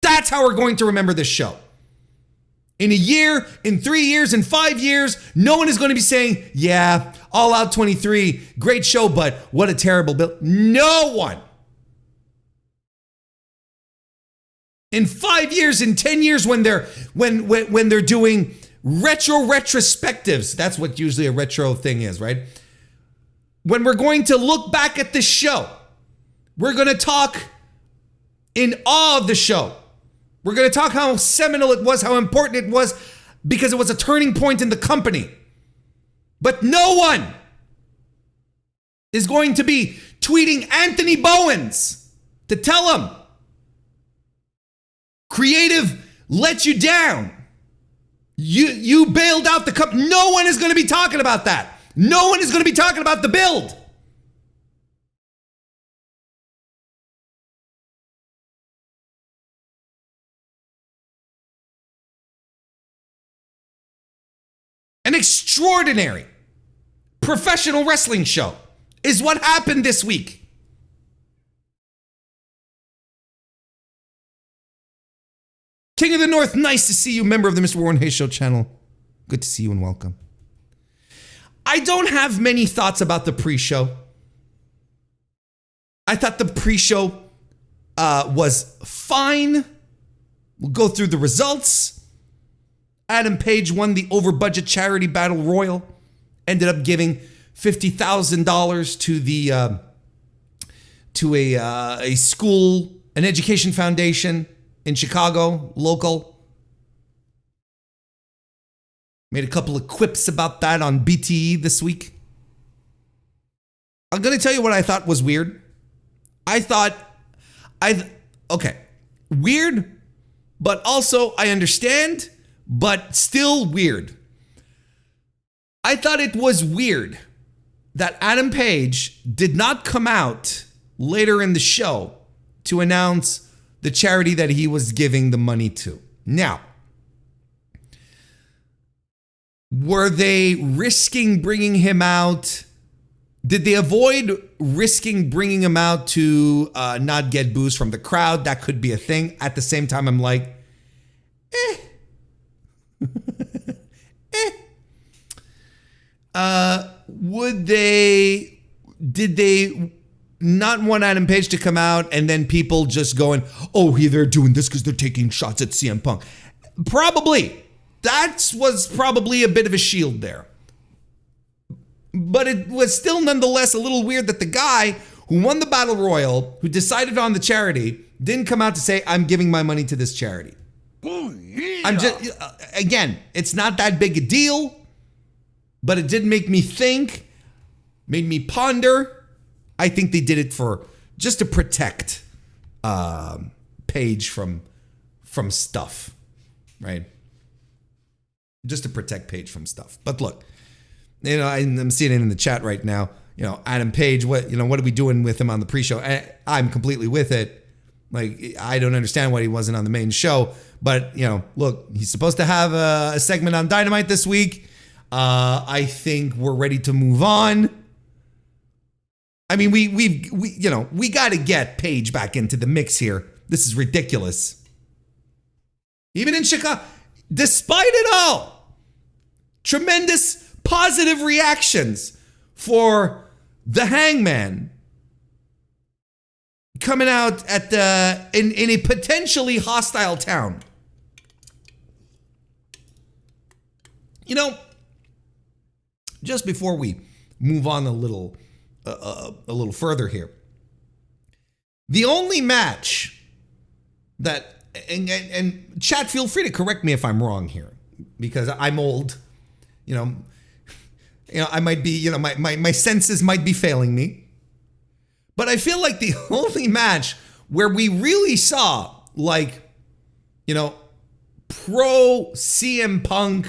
That's how we're going to remember this show. In a year, in 3 years, in 5 years, no one is going to be saying, yeah, All Out 23, great show, but what a terrible build. No one. In 5 years, in 10 years, when they're doing retrospectives, that's what usually a retro thing is, right? When we're going to look back at this show, we're going to talk in awe of the show. We're going to talk how seminal it was, how important it was, because it was a turning point in the company. But no one is going to be tweeting Anthony Bowens to tell him, creative let you down. You bailed out the company. No one is going to be talking about that. No one is going to be talking about the build. An extraordinary professional wrestling show is what happened this week. King of the North, nice to see you, member of the MrWarrenHayes Show channel. Good to see you and welcome. I don't have many thoughts about the pre-show. I thought the pre-show was fine. We'll go through the results. Adam Page won the over-budget charity battle royal. Ended up giving $50,000 to a school, an education foundation in Chicago, local. Made a couple of quips about that on BTE this week. I'm going to tell you what I thought was weird. Okay, weird, but also I understand, but still weird. I thought it was weird that Adam Page did not come out later in the show to announce the charity that he was giving the money to. Now, were they risking bringing him out? Did they avoid risking bringing him out to not get boos from the crowd? That could be a thing. At the same time, I'm like, did they not want Adam Page to come out and then people just going, oh, they're doing this because they're taking shots at CM Punk. Probably. That was probably a bit of a shield there. But it was still nonetheless a little weird that the guy who won the Battle Royal, who decided on the charity, didn't come out to say, I'm giving my money to this charity. Oh, yeah. I'm just, again, it's not that big a deal, but it did make me think, made me ponder. I think they did it for just to protect Paige from stuff, right? Just to protect Paige from stuff. But look, I'm seeing it in the chat right now. Adam Page, what are we doing with him on the pre-show? I'm completely with it. Like, I don't understand why he wasn't on the main show. But, look, he's supposed to have a segment on Dynamite this week. I think we're ready to move on. I mean, we got to get Paige back into the mix here. This is ridiculous. Even in Chicago, despite it all, tremendous positive reactions for the Hangman coming out at in a potentially hostile town. Just before we move on a little further here, the only match that and chat, feel free to correct me if I'm wrong here, because I'm old. I might be, my senses might be failing me. But I feel like the only match where we really saw, pro CM Punk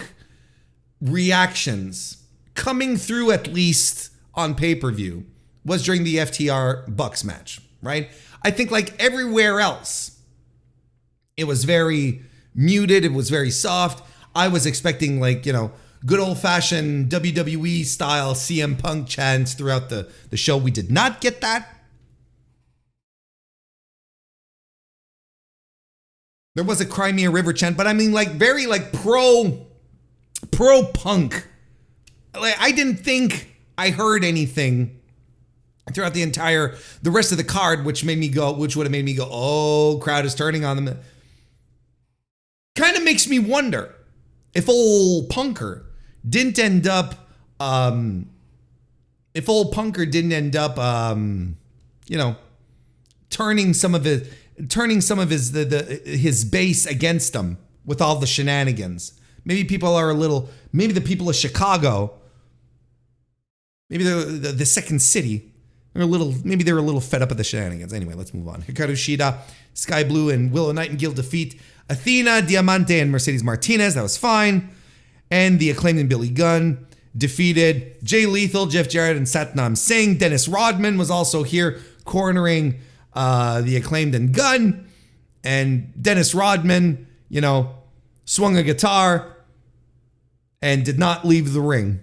reactions coming through, at least on pay-per-view, was during the FTR Bucks match, right? I think like everywhere else, it was very muted. It was very soft. I was expecting good old-fashioned WWE style CM Punk chants throughout the show. We did not get that. There was a Cry Me a River chant, but I mean very pro Punk. I didn't think I heard anything throughout the rest of the card, which would have made me go, oh, crowd is turning on them. Kind of makes me wonder if old Punker didn't end up, turning some of his base against him with all the shenanigans. Maybe the people of Chicago, maybe the second city, they're a little fed up at the shenanigans. Anyway, let's move on. Hikaru Shida, Sky Blue, and Willow Nightingale defeat Athena, Diamante, and Mercedes Martinez. That was fine. And the Acclaimed and Billy Gunn defeated Jay Lethal, Jeff Jarrett, and Satnam Singh. Dennis Rodman was also here cornering the Acclaimed and Gunn. And Dennis Rodman, swung a guitar and did not leave the ring.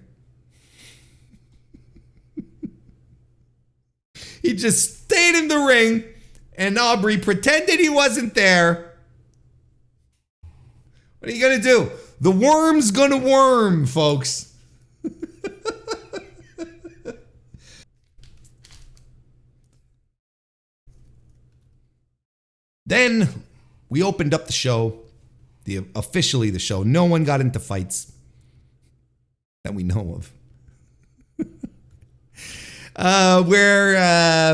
He just stayed in the ring, and Aubrey pretended he wasn't there. What are you going to do? The worm's going to worm, folks. Then we opened up the show, officially the show. No one got into fights that we know of. Where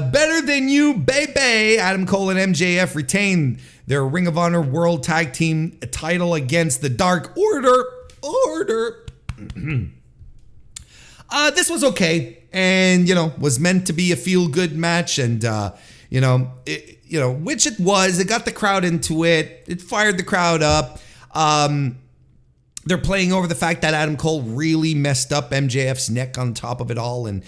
Better Than You, baby, Adam Cole and MJF retained their Ring of Honor World Tag Team title against the Dark Order. This was okay, and was meant to be a feel-good match, and which it was. It got the crowd into it. It fired the crowd up. They're playing over the fact that Adam Cole really messed up MJF's neck on top of it all. And,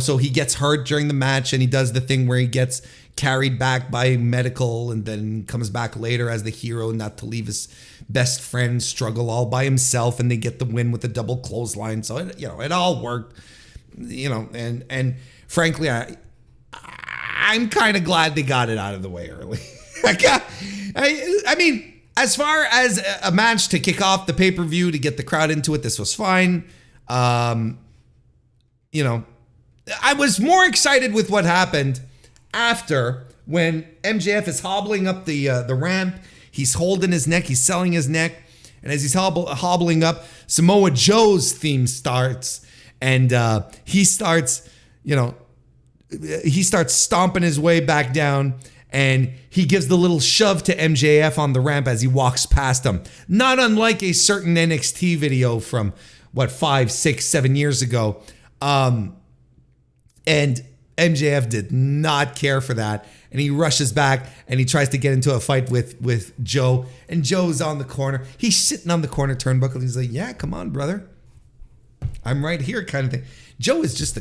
so he gets hurt during the match, and he does the thing where he gets carried back by medical and then comes back later as the hero, not to leave his best friend struggle all by himself. And they get the win with a double clothesline. So, it all worked, and frankly, I'm kind of glad they got it out of the way early. I mean, as far as a match to kick off the pay-per-view, to get the crowd into it, this was fine. I was more excited with what happened after, when MJF is hobbling up the ramp, he's holding his neck, he's selling his neck, and as he's hobbling up, Samoa Joe's theme starts, and he starts stomping his way back down, and he gives the little shove to MJF on the ramp as he walks past him. Not unlike a certain NXT video from, 5, 6, 7 years ago. And MJF did not care for that. And he rushes back and he tries to get into a fight with Joe. And Joe's on the corner. He's sitting on the corner turnbuckle. He's like, yeah, come on, brother. I'm right here kind of thing. Joe is just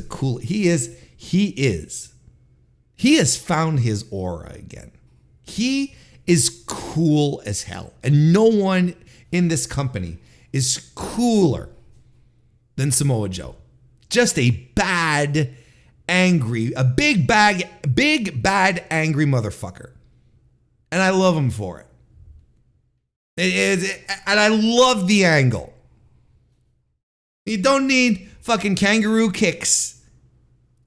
he has found his aura again. He is cool as hell. And no one in this company is cooler than Samoa Joe. Just a big, bad, angry motherfucker. And I love him for it. And I love the angle. You don't need fucking kangaroo kicks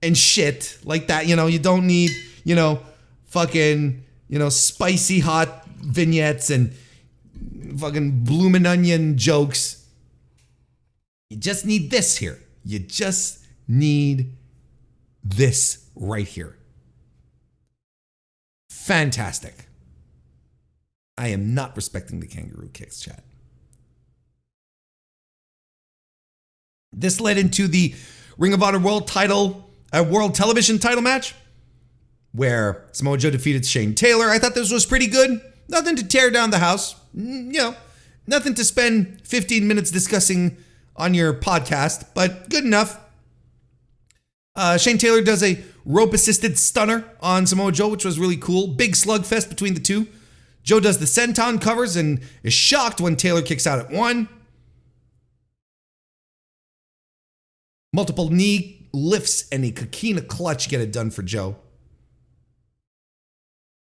and shit like that. You don't need, fucking, spicy hot vignettes and fucking bloomin' onion jokes. You just need this here. You just need this right here. Fantastic. I am not respecting the kangaroo kicks, chat. This led into the Ring of Honor World Television title match, where Samoa Joe defeated Shane Taylor. I thought this was pretty good. Nothing to tear down the house. Nothing to spend 15 minutes discussing on your podcast, but good enough. Shane Taylor does a rope-assisted stunner on Samoa Joe, which was really cool. Big slugfest between the two. Joe does the senton covers and is shocked when Taylor kicks out at one. Multiple knee lifts and a Coquina clutch get it done for Joe.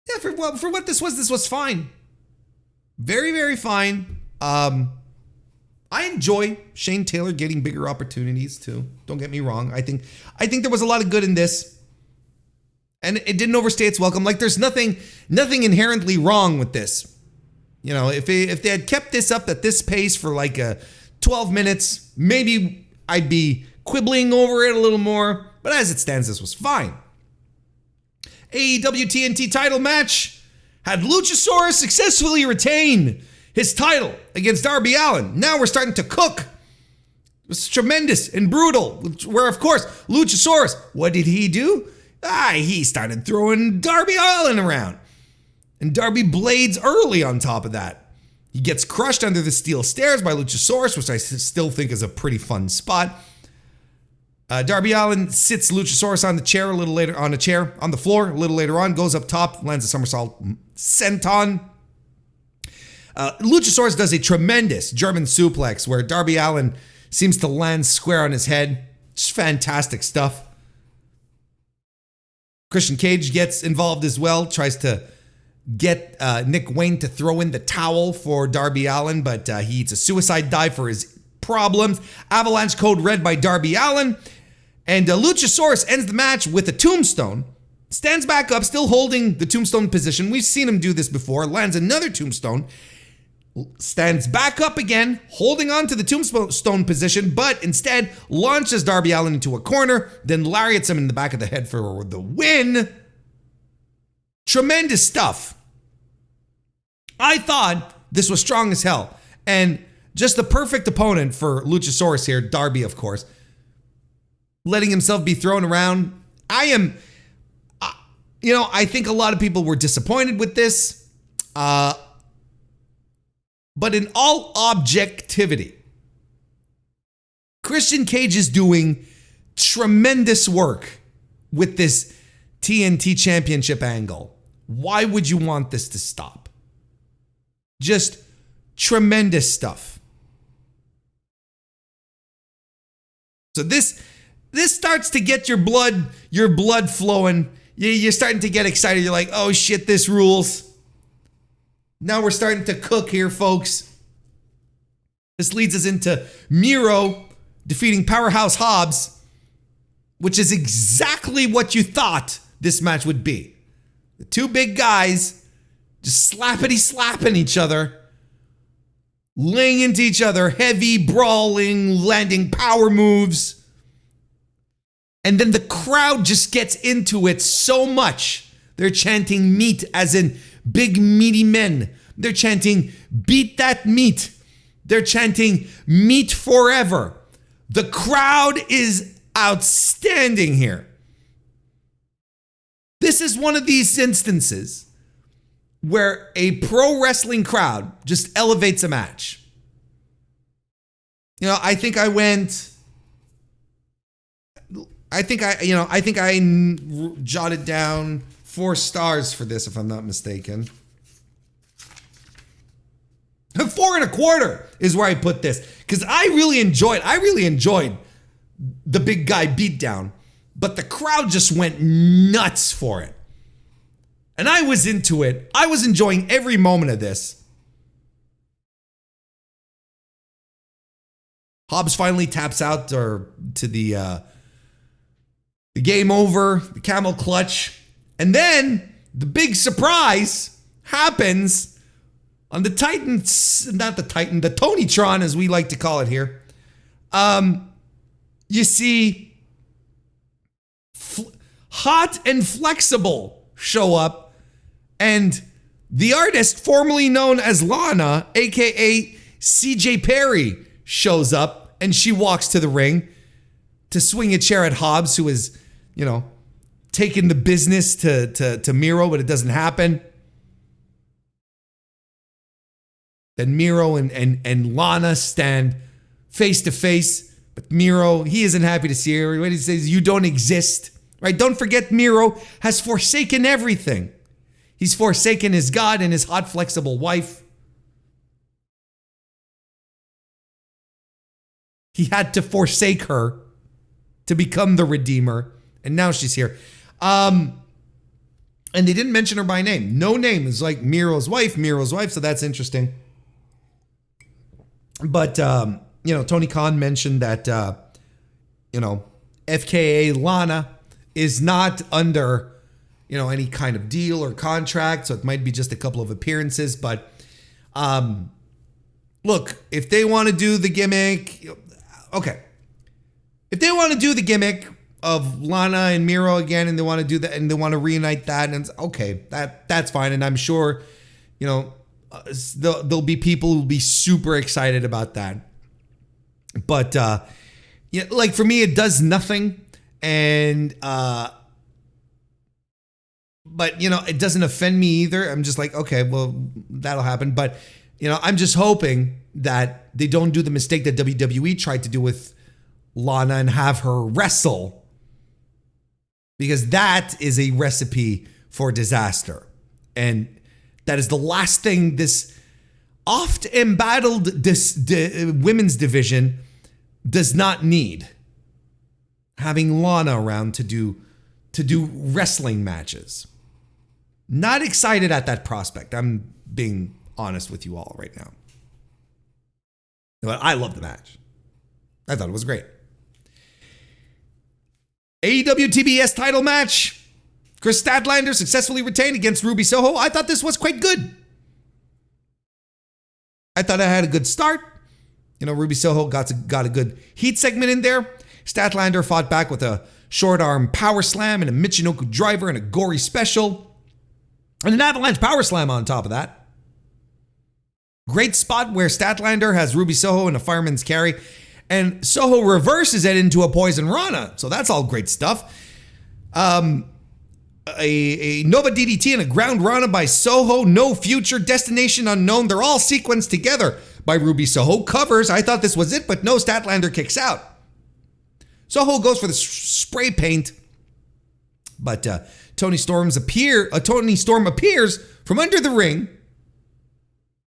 Yeah, for what this was fine. Very, very fine. I enjoy Shane Taylor getting bigger opportunities too. Don't get me wrong. I think there was a lot of good in this. And it didn't overstay its welcome. Like, there's nothing inherently wrong with this. If they had kept this up at this pace for 12 minutes, maybe I'd be quibbling over it a little more. But as it stands, this was fine. AEW TNT title match had Luchasaurus successfully retain his title against Darby Allin. Now we're starting to cook. It was tremendous and brutal. Where, of course, Luchasaurus, what did he do? He started throwing Darby Allin around. And Darby blades early on top of that. He gets crushed under the steel stairs by Luchasaurus, which I still think is a pretty fun spot. Darby Allin sits Luchasaurus on the floor a little later on, goes up top, lands a somersault senton. Luchasaurus does a tremendous German suplex where Darby Allin seems to land square on his head. Just fantastic stuff. Christian Cage gets involved as well, tries to get Nick Wayne to throw in the towel for Darby Allin, but he eats a suicide dive for his problems. Avalanche code red by Darby Allin. And Luchasaurus ends the match with a tombstone. Stands back up, still holding the tombstone position. We've seen him do this before. Lands another tombstone. Stands back up again, holding on to the tombstone position, but instead launches Darby Allin into a corner, then lariats him in the back of the head for the win. Tremendous stuff. I thought this was strong as hell. And just the perfect opponent for Luchasaurus here, Darby, of course. Letting himself be thrown around. I think a lot of people were disappointed with this. But in all objectivity, Christian Cage is doing tremendous work with this TNT Championship angle. Why would you want this to stop? Just tremendous stuff. So this starts to get your blood flowing. You're starting to get excited. You're like, oh shit, this rules. Now we're starting to cook here, folks. This leads us into Miro defeating Powerhouse Hobbs, which is exactly what you thought this match would be. The two big guys just slapping each other, laying into each other, heavy brawling, landing power moves. And then the crowd just gets into it so much. They're chanting meat, as in big meaty men. They're chanting beat that meat. They're chanting meat forever. The crowd is outstanding here. This is one of these instances where a pro wrestling crowd just elevates a match. You know, I think I jotted down 4 stars for this, if I'm not mistaken. 4.25 is where I put this, because I really enjoyed the big guy beatdown, but the crowd just went nuts for it. And I was into it. I was enjoying every moment of this. Hobbs finally taps out to the game over, the camel clutch. And then the big surprise happens on the the Tonytron, as we like to call it here. You see Hot and Flexible show up, and the artist formerly known as Lana, aka CJ Perry, shows up, and she walks to the ring to swing a chair at Hobbs, who is, taking the business to Miro, but it doesn't happen. Then Miro and Lana stand face to face, but Miro, he isn't happy to see her. He says, "You don't exist." Right? Don't forget, Miro has forsaken everything. He's forsaken his God and his hot, flexible wife. He had to forsake her to become the Redeemer, and now she's here. And they didn't mention her by name. No name. It's like Miro's wife, so that's interesting. But, Tony Khan mentioned that, FKA Lana is not under, any kind of deal or contract. So it might be just a couple of appearances. But, look, if they want to do the gimmick, okay. If they want to do the gimmick of Lana and Miro again, and they want to do that, and they want to reunite that, and it's okay, that's fine. And I'm sure, there'll be people who'll be super excited about that. But like for me, it does nothing, and but it doesn't offend me either. I'm just like, okay, well, that'll happen. But I'm just hoping that they don't do the mistake that WWE tried to do with Lana and have her wrestle, because that is a recipe for disaster. And that is the last thing this oft embattled women's division does not need. Having Lana around to do wrestling matches. Not excited at that prospect. I'm being honest with you all right now. But I love the match. I thought it was great. AEW TBS title match. Chris Statlander successfully retained against Ruby Soho. I thought this was quite good. I thought I had a good start. Ruby Soho got a good heat segment in there. Statlander fought back with a short arm power slam and a Michinoku driver and a gory special. And an avalanche power slam on top of that. Great spot where Statlander has Ruby Soho in a fireman's carry. And Soho reverses it into a poison Rana. So that's all great stuff. A Nova DDT and a ground Rana by Soho. No future, destination unknown. They're all sequenced together by Ruby Soho. Covers. I thought this was it, but no, Statlander kicks out. Soho goes for the spray paint. But Tony Storm appears from under the ring.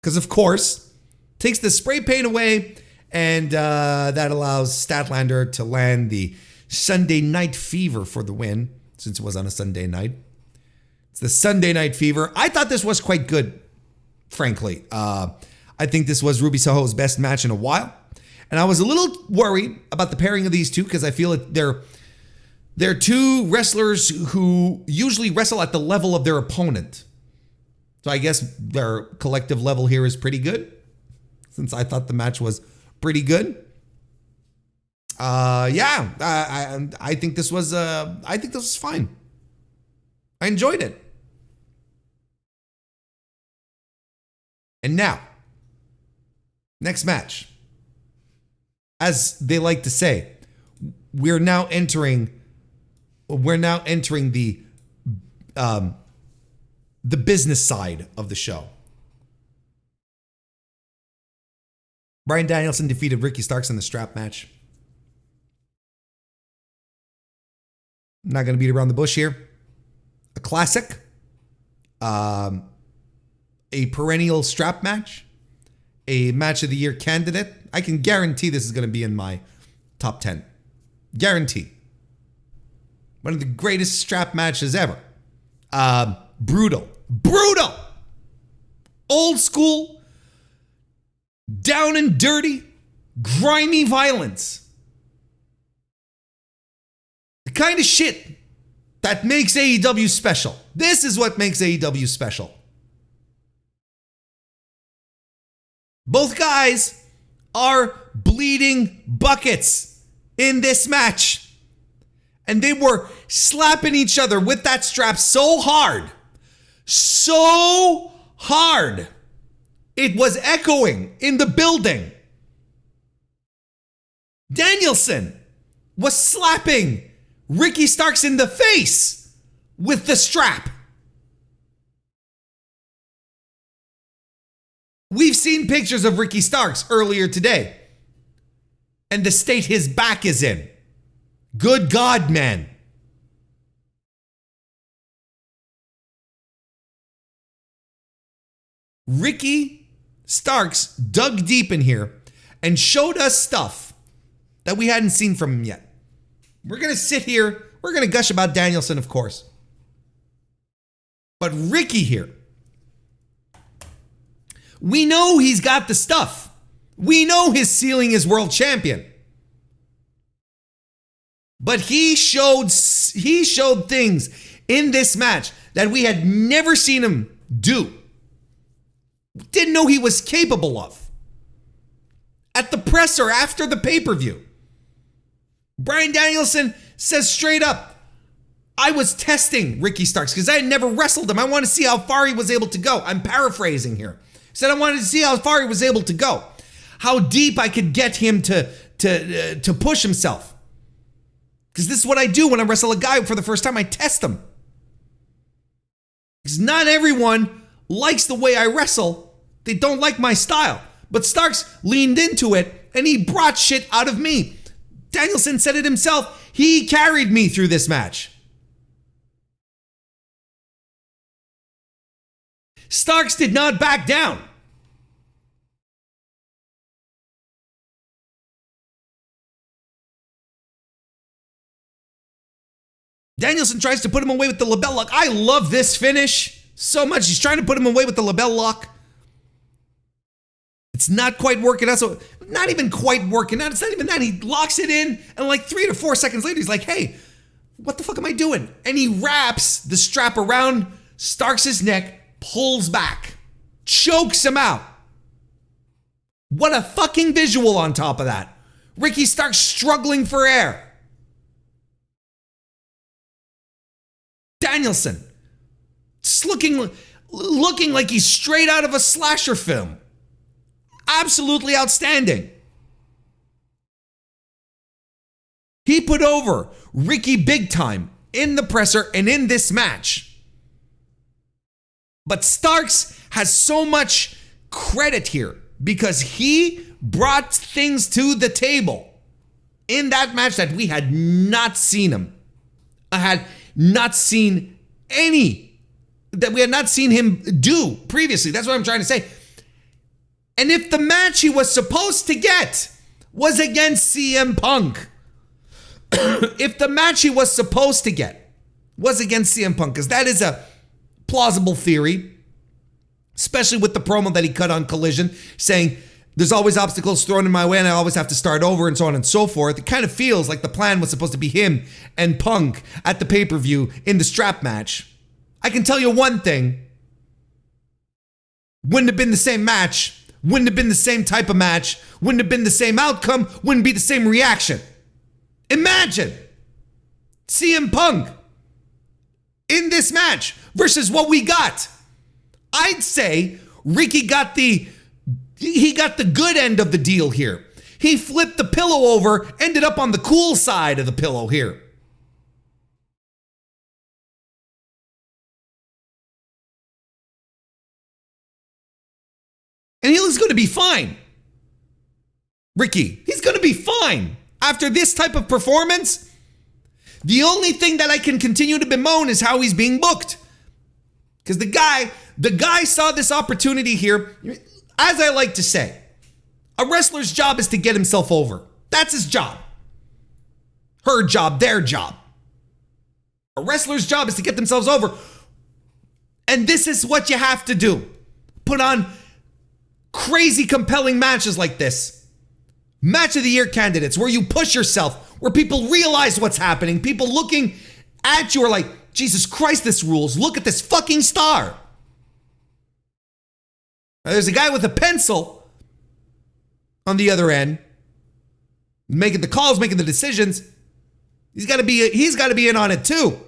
Because, of course, takes the spray paint away. And that allows Statlander to land the Sunday Night Fever for the win, since it was on a Sunday night. It's the Sunday Night Fever. I thought this was quite good, frankly. I think this was Ruby Soho's best match in a while. And I was a little worried about the pairing of these two, because I feel that They're two wrestlers who usually wrestle at the level of their opponent. So I guess their collective level here is pretty good, since I thought the match was pretty good. I think this was fine. I enjoyed it. And now, next match. As they like to say, we're now entering the business side of the show. Bryan Danielson defeated Ricky Starks in the strap match. I'm not going to beat around the bush here. A classic. A perennial strap match. A match of the year candidate. I can guarantee this is going to be in my top 10. Guarantee. One of the greatest strap matches ever. Brutal. Old school. Down and dirty. Grimy violence. The kind of shit that makes AEW special. This is what makes AEW special. Both guys are bleeding buckets in this match. And they were slapping each other with that strap so hard. So hard. It was echoing in the building. Danielson was slapping Ricky Starks in the face with the strap. We've seen pictures of Ricky Starks earlier today and the state his back is in. Good God, man. Ricky Starks dug deep in here and showed us stuff that we hadn't seen from him yet. We're going to sit here. We're going to gush about Danielson, of course. But Ricky here, we know he's got the stuff. We know his ceiling is world champion. But he showed things in this match that we had never seen him do. Didn't know he was capable of. At the presser after the pay-per-view, Bryan Danielson says straight up, I was testing Ricky Starks because I had never wrestled him. I want to see how far he was able to go. I'm paraphrasing here. He said I wanted to see how far he was able to go. How deep I could get him to push himself. Because this is what I do when I wrestle a guy for the first time. I test him. Because not everyone likes the way I wrestle. They don't like my style. But Starks leaned into it and he brought shit out of me. Danielson said it himself. He carried me through this match. Starks did not back down. Danielson tries to put him away with the label lock. I love this finish so much. He's trying to put him away with the label lock. It's not quite working out. So not even quite working out. It's not even that. He locks it in and like 3 to 4 seconds later, he's like, hey, what the fuck am I doing? And he wraps the strap around Starks' neck, pulls back, chokes him out. What a fucking visual on top of that. Ricky Starks struggling for air. Danielson, just looking like he's straight out of a slasher film. Absolutely outstanding. He put over Ricky big time in the presser and in this match. But Starks has so much credit here because he brought things to the table in that match that we had not seen him. I had not seen that we had not seen him do previously. That's what I'm trying to say. And if the match he was supposed to get was against CM Punk, if the match he was supposed to get was against CM Punk, because that is a plausible theory, especially with the promo that he cut on Collision saying There's always obstacles thrown in my way and I always have to start over and so on and so forth. It kind of feels like the plan was supposed to be him and Punk at the pay-per-view in the strap match. I can tell you one thing. Wouldn't have been the same match. Wouldn't have been the same type of match. Wouldn't have been the same outcome. Wouldn't be the same reaction. Imagine CM Punk in this match versus what we got. I'd say Ricky got the good end of the deal here. He flipped the pillow over, ended up on the cool side of the pillow here. And he's going to be fine. Ricky, he's going to be fine. After this type of performance, the only thing that I can continue to bemoan is how he's being booked. Because the guy saw this opportunity here. As I like to say, a wrestler's job is to get himself over. That's his job. Her job, their job. A wrestler's job is to get themselves over. And this is what you have to do. Put on crazy compelling matches like this. Match of the year candidates where you push yourself, where people realize what's happening. People looking at you are like, Jesus Christ, this rules. Look at this fucking star. Now, there's a guy with a pencil on the other end, making the calls, making the decisions. He's got to be in on it too.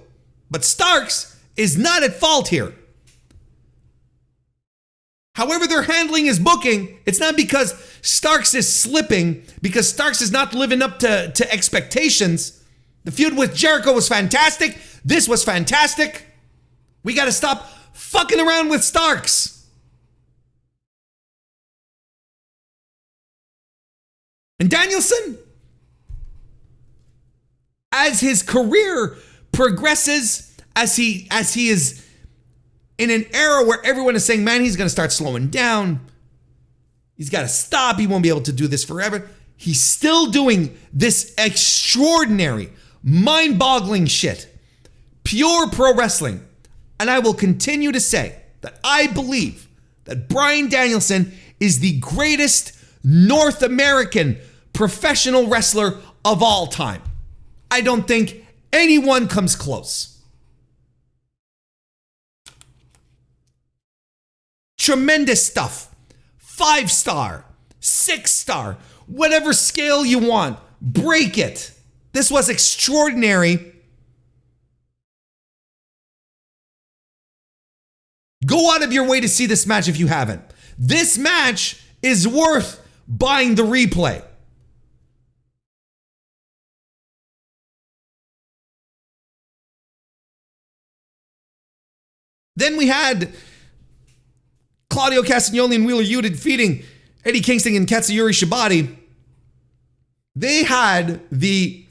But Starks is not at fault here. However they're handling his booking, it's not because Starks is slipping, because Starks is not living up to expectations. The feud with Jericho was fantastic. This was fantastic. We got to stop fucking around with Starks. And Danielson, as his career progresses, as he is in an era where everyone is saying, man, he's going to start slowing down. He's got to stop. He won't be able to do this forever. He's still doing this extraordinary, mind-boggling shit. Pure pro wrestling. And I will continue to say that I believe that Bryan Danielson is the greatest North American professional wrestler of all time. I don't think anyone comes close. Tremendous stuff. 5-star, 6-star, whatever scale you want, break it. This was extraordinary. Go out of your way to see this match if you haven't. This match is worth buying the replay. Then we had Claudio Castagnoli and Wheeler Yuta defeating Eddie Kingston and Katsuyori Shibata. They had the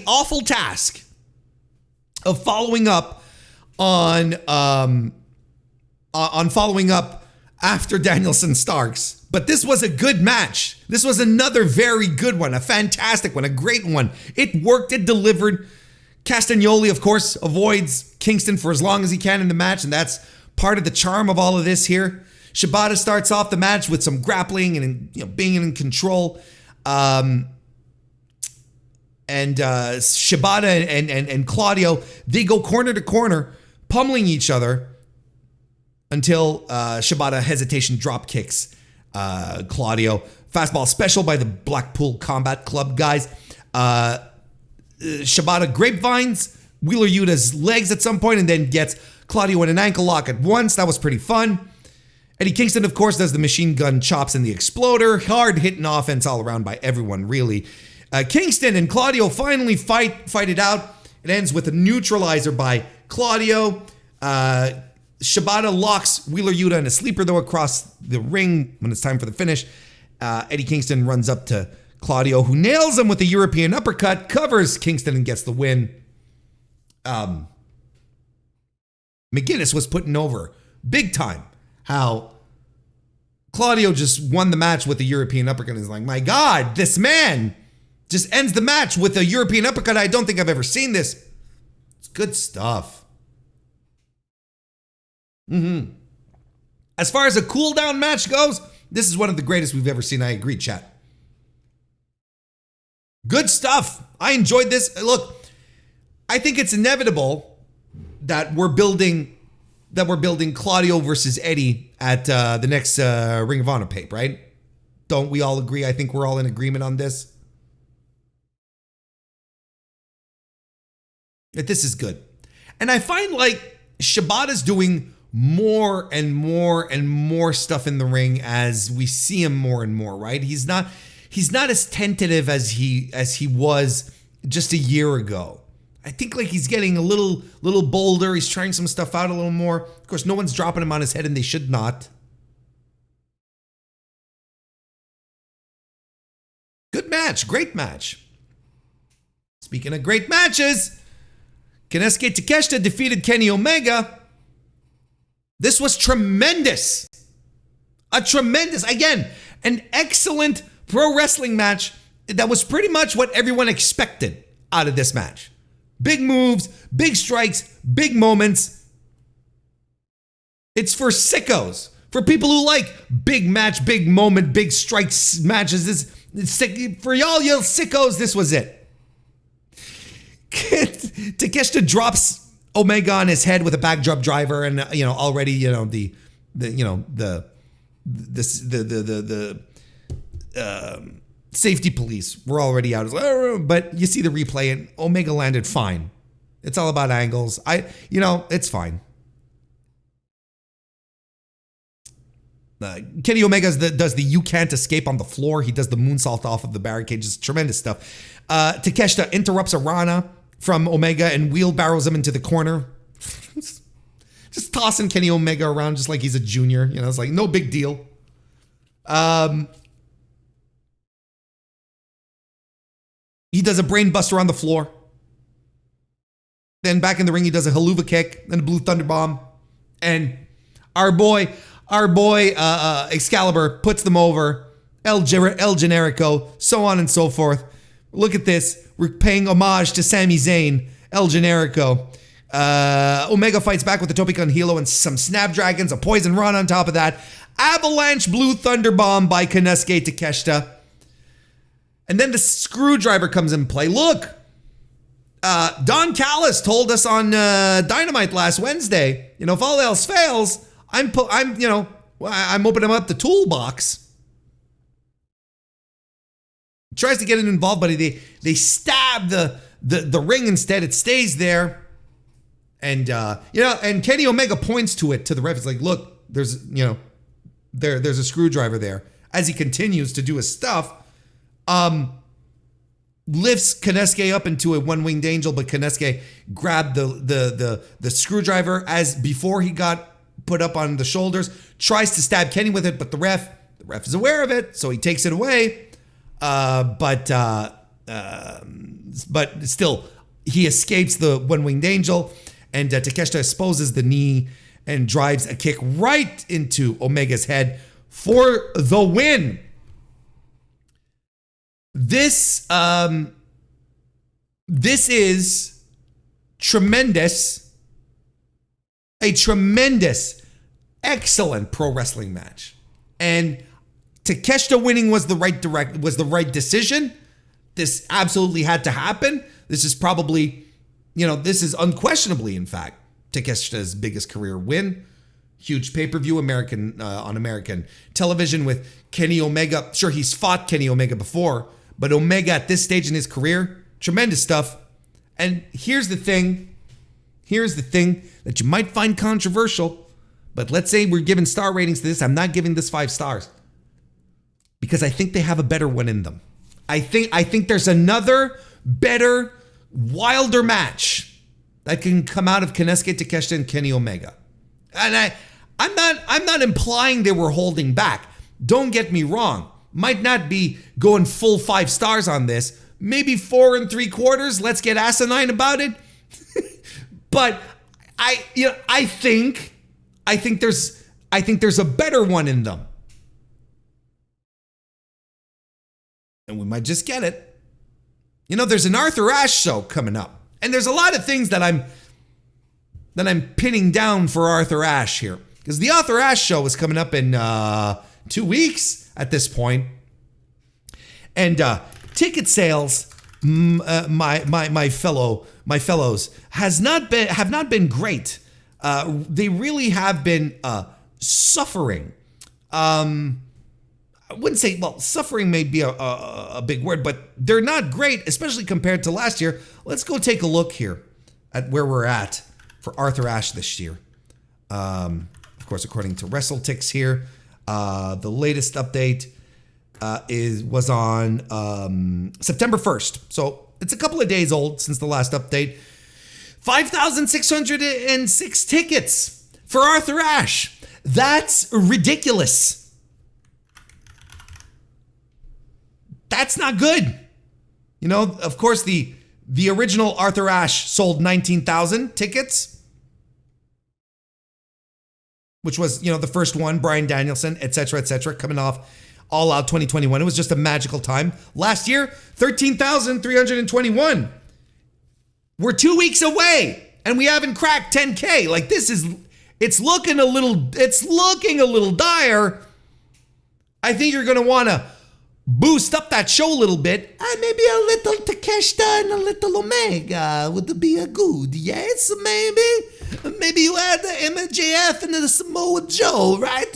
awful task of following up on following up after Danielson Starks. But this was a good match. This was another very good one, a fantastic one, a great one. It worked, it delivered. Castagnoli, of course, avoids Kingston for as long as he can in the match, and that's part of the charm of all of this here. Shibata starts off the match with some grappling and being in control. And Shibata and Claudio, they go corner to corner, pummeling each other until Shibata hesitation drop kicks Claudio. Fastball special by the Blackpool Combat Club guys. Shibata grapevines Wheeler Yuta's legs at some point and then gets Claudio in an ankle lock at once. That was pretty fun. Eddie Kingston, of course, does the machine gun chops and the exploder. Hard hitting offense all around by everyone, really. Kingston and Claudio finally fight it out. It ends with a neutralizer by Claudio. Shibata locks Wheeler Yuta in a sleeper, though, across the ring when it's time for the finish. Eddie Kingston runs up to Claudio, who nails him with a European uppercut, covers Kingston and gets the win. McGuinness was putting over big time how Claudio just won the match with a European uppercut. He's like, my God, this man just ends the match with a European uppercut. I don't think I've ever seen this. It's good stuff. As far as a cool down match goes, this is one of the greatest we've ever seen. I agree, chat. Good stuff. I enjoyed this. Look, I think it's inevitable that we're building Claudio versus Eddie at the next Ring of Honor tape, right? Don't we all agree? I think we're all in agreement on this. That this is good. And I find like Shibata's doing more and more and more stuff in the ring as we see him more and more, right? He's not as tentative as he was just a year ago. I think like he's getting a little bolder. He's trying some stuff out a little more. Of course, no one's dropping him on his head, and they should not. Good match. Great match. Speaking of great matches, Kensuke Takeshita defeated Kenny Omega. This was tremendous. Again, an excellent pro wrestling match that was pretty much what everyone expected out of this match. Big moves, big strikes, big moments. It's for sickos, for people who like big match, big moment, big strikes matches. For y'all sickos, this was it. Takeshita drops Omega on his head with a backdrop driver, and already the safety police were already out. But you see the replay, and Omega landed fine. It's all about angles. It's fine. Kenny Omega does the you can't escape on the floor. He does the moonsault off of the barricade. Just tremendous stuff. Takeshita interrupts a Rana from Omega and wheelbarrows him into the corner. Just tossing Kenny Omega around just like he's a junior. It's like no big deal. He does a brain buster on the floor. Then back in the ring, he does a haluva kick and a blue thunder bomb. And our boy Excalibur puts them over. El Generico, so on and so forth. Look at this. We're paying homage to Sami Zayn, El Generico. Omega fights back with the Tope con Hilo and some Snapdragons, a Poison Run on top of that. Avalanche Blue Thunder Bomb by Kensuke Takeshita. And then the screwdriver comes in play. Look, Don Callis told us on Dynamite last Wednesday, if all else fails, I'm opening up the toolbox. Tries to get it involved, but they stab the ring instead. It stays there. And and Kenny Omega points to the ref. It's like, look, there's a screwdriver there. As he continues to do his stuff, lifts Kensuke up into a one-winged angel, but Kensuke grabbed the screwdriver as before he got put up on the shoulders, tries to stab Kenny with it, but the ref is aware of it, so he takes it away. But still, he escapes the one-winged angel, and Takeshita exposes the knee and drives a kick right into Omega's head for the win. This is tremendous, a tremendous, excellent pro wrestling match, and Takeshita winning was the right decision. This absolutely had to happen. This is probably, this is unquestionably, in fact, Takeshita's biggest career win. Huge pay-per-view on American television with Kenny Omega. Sure, he's fought Kenny Omega before, but Omega at this stage in his career, tremendous stuff. And here's the thing that you might find controversial, but let's say we're giving star ratings to this. I'm not giving this 5 stars because I think they have a better one in them. I think there's another better, wilder match that can come out of Kensuke Takeshita and Kenny Omega. And I'm not implying they were holding back. Don't get me wrong. Might not be going full 5 stars on this. Maybe 4 3/4. Let's get asinine about it. But I think there's a better one in them. And we might just get it. There's an Arthur Ashe show coming up. And there's a lot of things that I'm pinning down for Arthur Ashe here. because the Arthur Ashe show is coming up in 2 weeks at this point. And ticket sales, my fellows, have not been great. They really have been suffering. I wouldn't say, well, suffering may be a big word, but they're not great, especially compared to last year. Let's go take a look here at where we're at for Arthur Ashe this year. Of course, according to WrestleTix here, the latest update was on September 1st. So it's a couple of days old since the last update. 5,606 tickets for Arthur Ashe. That's ridiculous. That's not good. You know, of course, the original Arthur Ashe sold 19,000 tickets, which was, you know, the first one, Bryan Danielson, et cetera, coming off All Out 2021. It was just a magical time. Last year, 13,321. We're 2 weeks away, and we haven't cracked 10K. Like, it's looking a little dire. I think you're going to want to boost up that show a little bit. Maybe a little Takeshita and a little Omega would be a good, yes? Maybe you add the MJF and the Samoa Joe, right?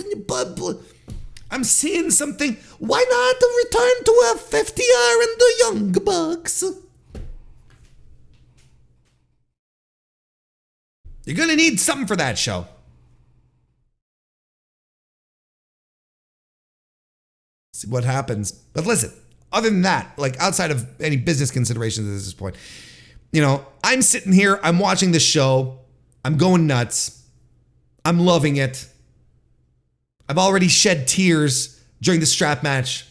I'm seeing something. Why not return to a 50R and the Young Bucks? You're going to need something for that show. See what happens. But listen, other than that, like outside of any business considerations at this point, you know, I'm sitting here, I'm watching this show, I'm going nuts, I'm loving it. I've already shed tears during the strap match,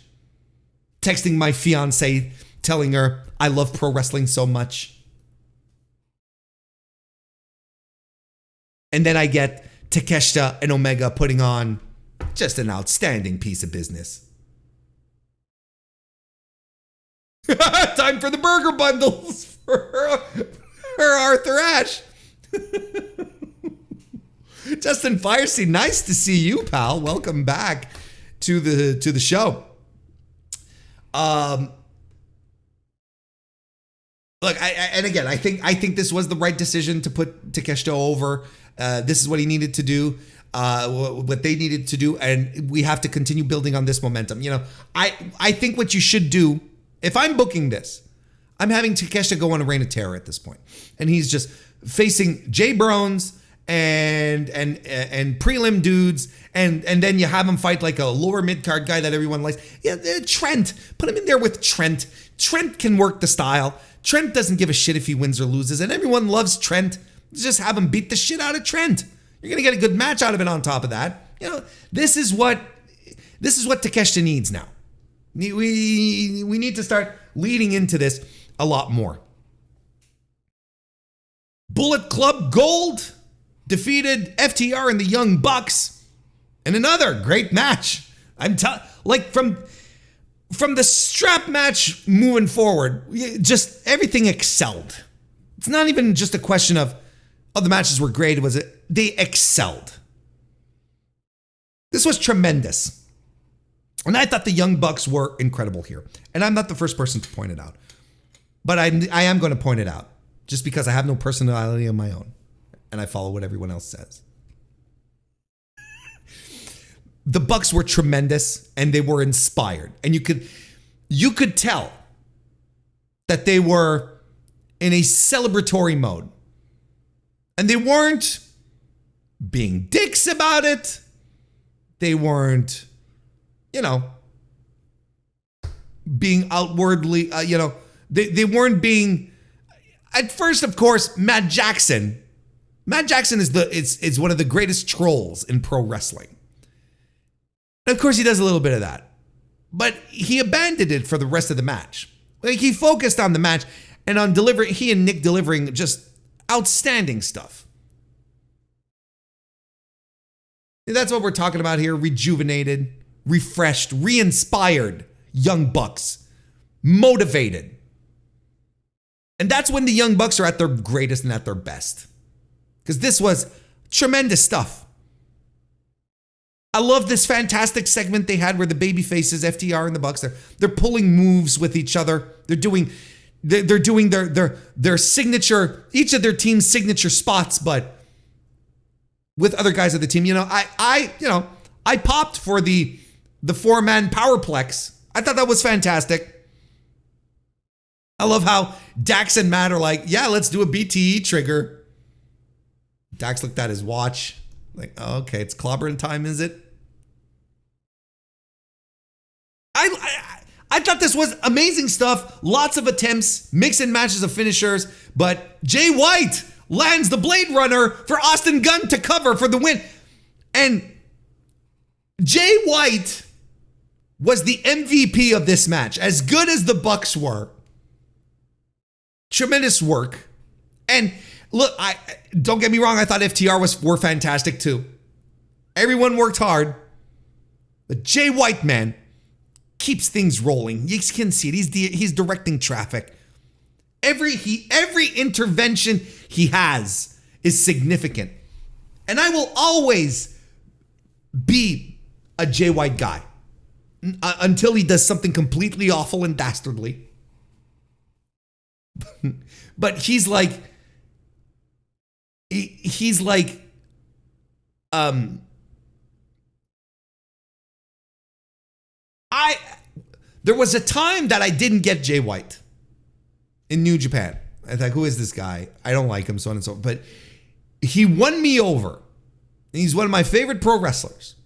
texting my fiance, telling her I love pro wrestling so much. And then I get Takeshita and Omega putting on just an outstanding piece of business. Time for the burger bundles for Arthur Ashe. Justin Firestein, nice to see you, pal. Welcome back to the show. Look, I think this was the right decision to put Takeshita over. This is what he needed to do. What they needed to do, and we have to continue building on this momentum. You know, I think what you should do, if I'm booking this, I'm having Takeshita go on a reign of terror at this point, and he's just facing Jay Brones and prelim dudes, and then you have him fight like a lower mid card guy that everyone likes. Yeah, Trent, put him in there with Trent. Trent can work the style. Trent doesn't give a shit if he wins or loses, and everyone loves Trent. Just have him beat the shit out of Trent. You're gonna get a good match out of it. On top of that, you know, this is what Takeshita needs now. We need to start leading into this a lot more. Bullet Club Gold defeated FTR and the Young Bucks in another great match. From the strap match moving forward, just everything excelled. It's not even just a question of, oh, the matches were great. They excelled. This was tremendous. And I thought the Young Bucks were incredible here. And I'm not the first person to point it out. But I am going to point it out. Just because I have no personality of my own. And I follow what everyone else says. The Bucks were tremendous. And they were inspired. And you could tell that they were in a celebratory mode. And they weren't being dicks about it. They weren't, being outwardly, they weren't being, at first, of course, Matt Jackson is one of the greatest trolls in pro wrestling. And of course, he does a little bit of that. But he abandoned it for the rest of the match. Like, he focused on the match and on he and Nick delivering just outstanding stuff. That's what we're talking about here. Rejuvenated, refreshed, re-inspired Young Bucks. Motivated. And that's when the Young Bucks are at their greatest and at their best. Because this was tremendous stuff. I love this fantastic segment they had where the baby faces, FTR and the Bucks, they're pulling moves with each other. They're doing their signature, each of their team's signature spots, but with other guys of the team. I popped for the 4-man powerplex. I thought that was fantastic. I love how Dax and Matt are like, yeah, let's do a BTE trigger. Dax looked at his watch. Like, oh, okay, it's clobbering time, is it? I thought this was amazing stuff. Lots of attempts, mix and matches of finishers, but Jay White lands the Blade Runner for Austin Gunn to cover for the win. And Jay White was the MVP of this match. As good as the Bucks were, tremendous work. And look, don't get me wrong, I thought FTR were fantastic too. Everyone worked hard. But Jay White, man, keeps things rolling. You can see it. He's directing traffic. Every intervention he has is significant. And I will always be a Jay White guy until he does something completely awful and dastardly. But he's like there was a time that I didn't get Jay White in New Japan. I thought, who is this guy? I don't like him, so on and so forth. But he won me over. He's one of my favorite pro wrestlers.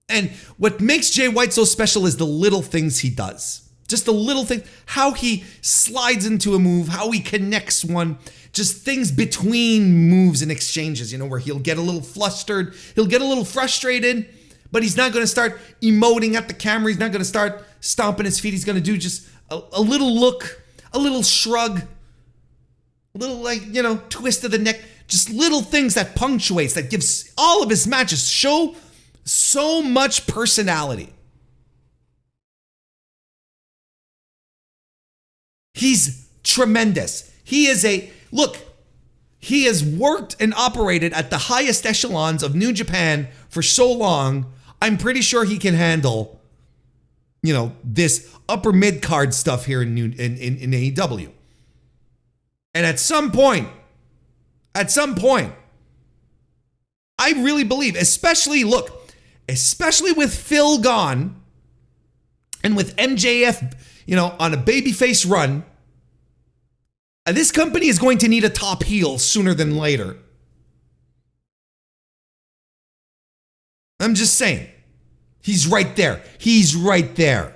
And what makes Jay White so special is the little things he does. Just the little thing, how he slides into a move, how he connects one, just things between moves and exchanges, where he'll get a little flustered, he'll get a little frustrated, but he's not going to start emoting at the camera. He's not going to start stomping his feet. He's going to do just a little look, a little shrug, a little twist of the neck, just little things that punctuates, that gives all of his matches show so much personality. He's tremendous. He has worked and operated at the highest echelons of New Japan for so long. I'm pretty sure he can handle, this upper mid-card stuff here in AEW. And at some point, I really believe, especially with Phil gone and with MJF, on a babyface run, this company is going to need a top heel sooner than later. I'm just saying. He's right there. He's right there.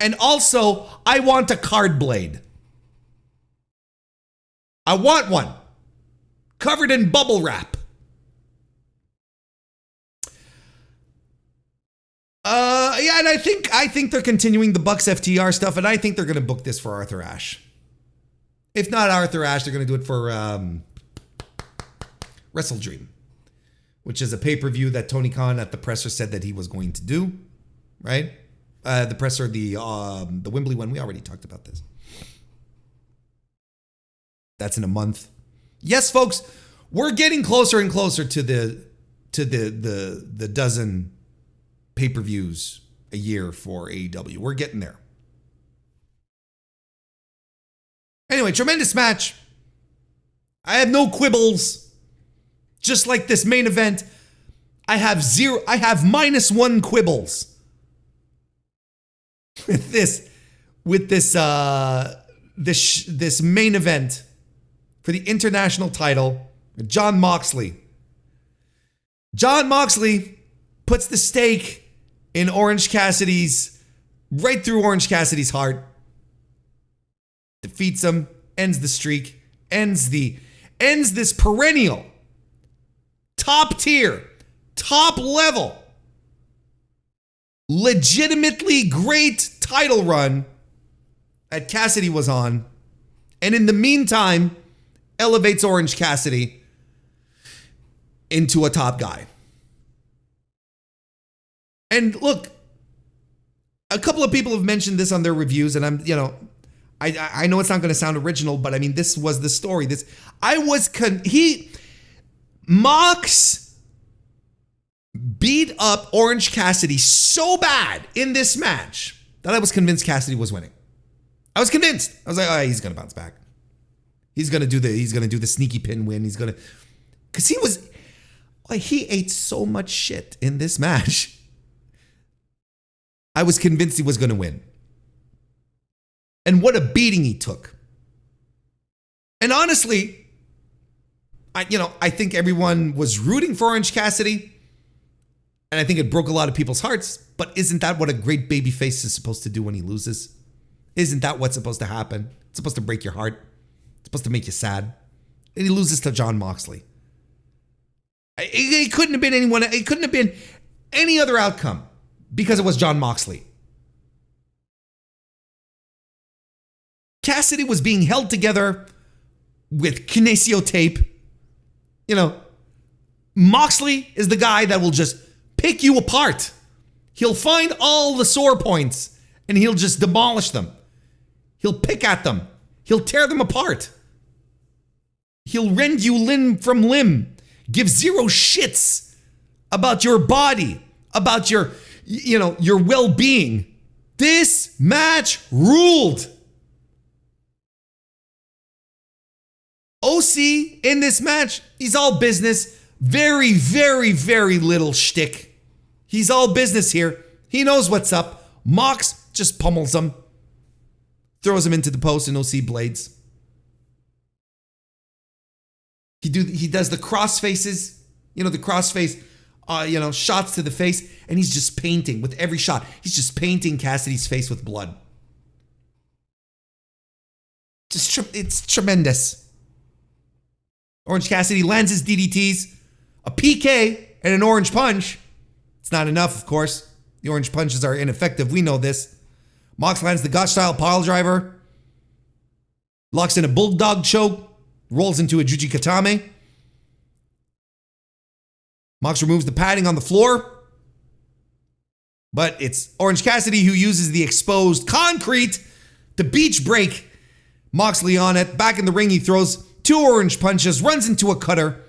And also, I want a card blade. I want one. Covered in bubble wrap. And I think they're continuing the Bucks FTR stuff, and I think they're going to book this for Arthur Ashe. If not Arthur Ashe, they're going to do it for Wrestle Dream, which is a pay-per-view that Tony Khan at the presser said that he was going to do, right? The presser, the Wembley one, we already talked about this. That's in a month. Yes, folks, we're getting closer and closer to the dozen pay-per-views a year for AEW. We're getting there. Anyway, tremendous match. I have no quibbles. Just like this main event, I have -1 quibbles with this main event for the international title. Jon Moxley. Jon Moxley puts the stake in right through Orange Cassidy's heart. Defeats him, ends the streak, ends this perennial top tier, top level, legitimately great title run that Cassidy was on. And in the meantime, elevates Orange Cassidy into a top guy. And look, a couple of people have mentioned this on their reviews, and I know it's not going to sound original, but I mean, this was the story. Mox beat up Orange Cassidy so bad in this match that I was convinced Cassidy was winning. I was convinced. I was like, oh, he's gonna bounce back. He's gonna do the sneaky pin win. Because he ate so much shit in this match. I was convinced he was gonna win. And what a beating he took. And honestly, I think everyone was rooting for Orange Cassidy. And I think it broke a lot of people's hearts. But isn't that what a great babyface is supposed to do when he loses? Isn't that what's supposed to happen? It's supposed to break your heart. It's supposed to make you sad. And he loses to Jon Moxley. It couldn't have been anyone. It couldn't have been any other outcome because it was Jon Moxley. Cassidy was being held together with kinesio tape. Moxley is the guy that will just pick you apart. He'll find all the sore points and he'll just demolish them. He'll pick at them. He'll tear them apart. He'll rend you limb from limb. Give zero shits about your body, about your well-being. This match ruled. OC in this match, he's all business. Very, very, very little shtick. He's all business here. He knows what's up. Mox just pummels him. Throws him into the post and OC blades. He does the cross faces. The crossface, shots to the face. And he's just painting with every shot. He's just painting Cassidy's face with blood. It's tremendous. Orange Cassidy lands his DDTs. A PK and an orange punch. It's not enough, of course. The orange punches are ineffective. We know this. Mox lands the Gotch-style pile driver. Locks in a bulldog choke. Rolls into a Juji Katame. Mox removes the padding on the floor. But it's Orange Cassidy who uses the exposed concrete to beach break Moxley on it. Back in the ring, he throws 2 orange punches, runs into a cutter.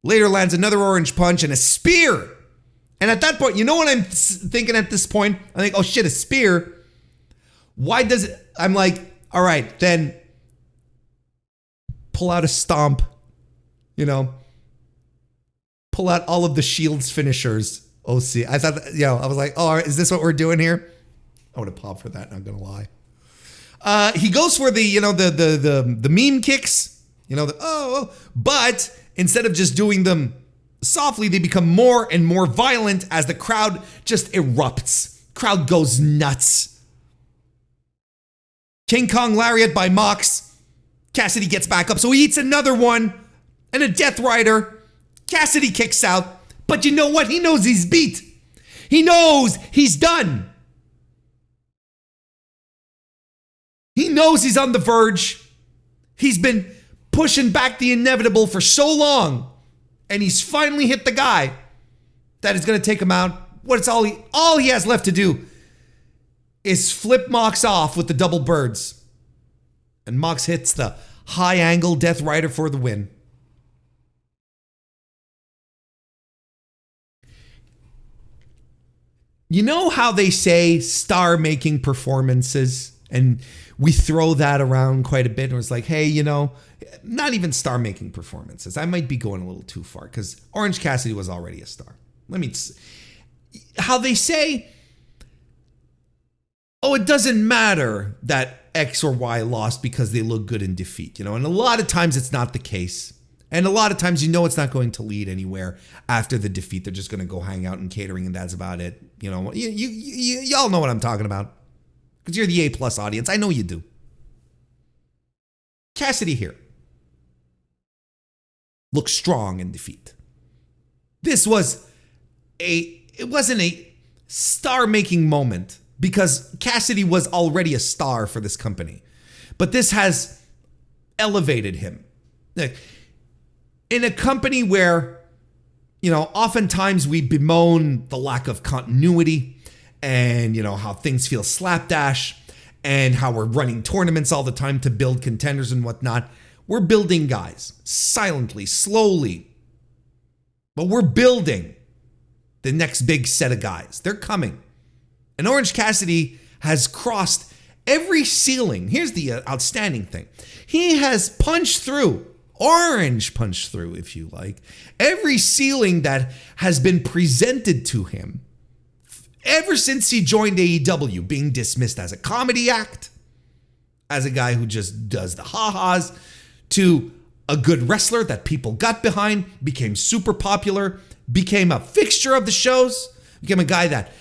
Later lands another orange punch and a spear. And at that point, you know what I'm thinking at this point? I think, oh shit, a spear. Why does it? I'm like, all right, then pull out a stomp. Pull out all of the Shield's finishers. OC. I thought, I was like, oh, is this what we're doing here? I would have popped for that, not gonna lie. He goes for the meme kicks. But instead of just doing them softly, they become more and more violent as the crowd just erupts. Crowd goes nuts. King Kong lariat by Mox. Cassidy gets back up, so he eats another one. And a Death Rider. Cassidy kicks out. But you know what? He knows he's beat. He knows he's done. He knows he's on the verge. He's been pushing back the inevitable for so long. And he's finally hit the guy that is going to take him out. All he has left to do is flip Mox off with the double birds. And Mox hits the high angle Death Rider for the win. You know how they say star-making performances? And we throw that around quite a bit. And it's like, hey, not even star-making performances. I might be going a little too far because Orange Cassidy was already a star. How they say, oh, it doesn't matter that X or Y lost because they look good in defeat, and a lot of times it's not the case. And a lot of times, it's not going to lead anywhere after the defeat. They're just going to go hang out in catering and that's about it. Y'all know what I'm talking about because you're the A+ audience. I know you do. Cassidy here looks strong in defeat. It wasn't a star-making moment because Cassidy was already a star for this company. But this has elevated him. In a company where, oftentimes we bemoan the lack of continuity and, how things feel slapdash and how we're running tournaments all the time to build contenders and whatnot. We're building guys silently, slowly, but we're building. the next big set of guys. They're coming. And Orange Cassidy has crossed every ceiling. Here's the outstanding thing. He has punched through, orange punched through, if you like, every ceiling that has been presented to him ever since he joined AEW, being dismissed as a comedy act, as a guy who just does the ha-has, to a good wrestler that people got behind, became super popular, became a fixture of the shows, became a guy that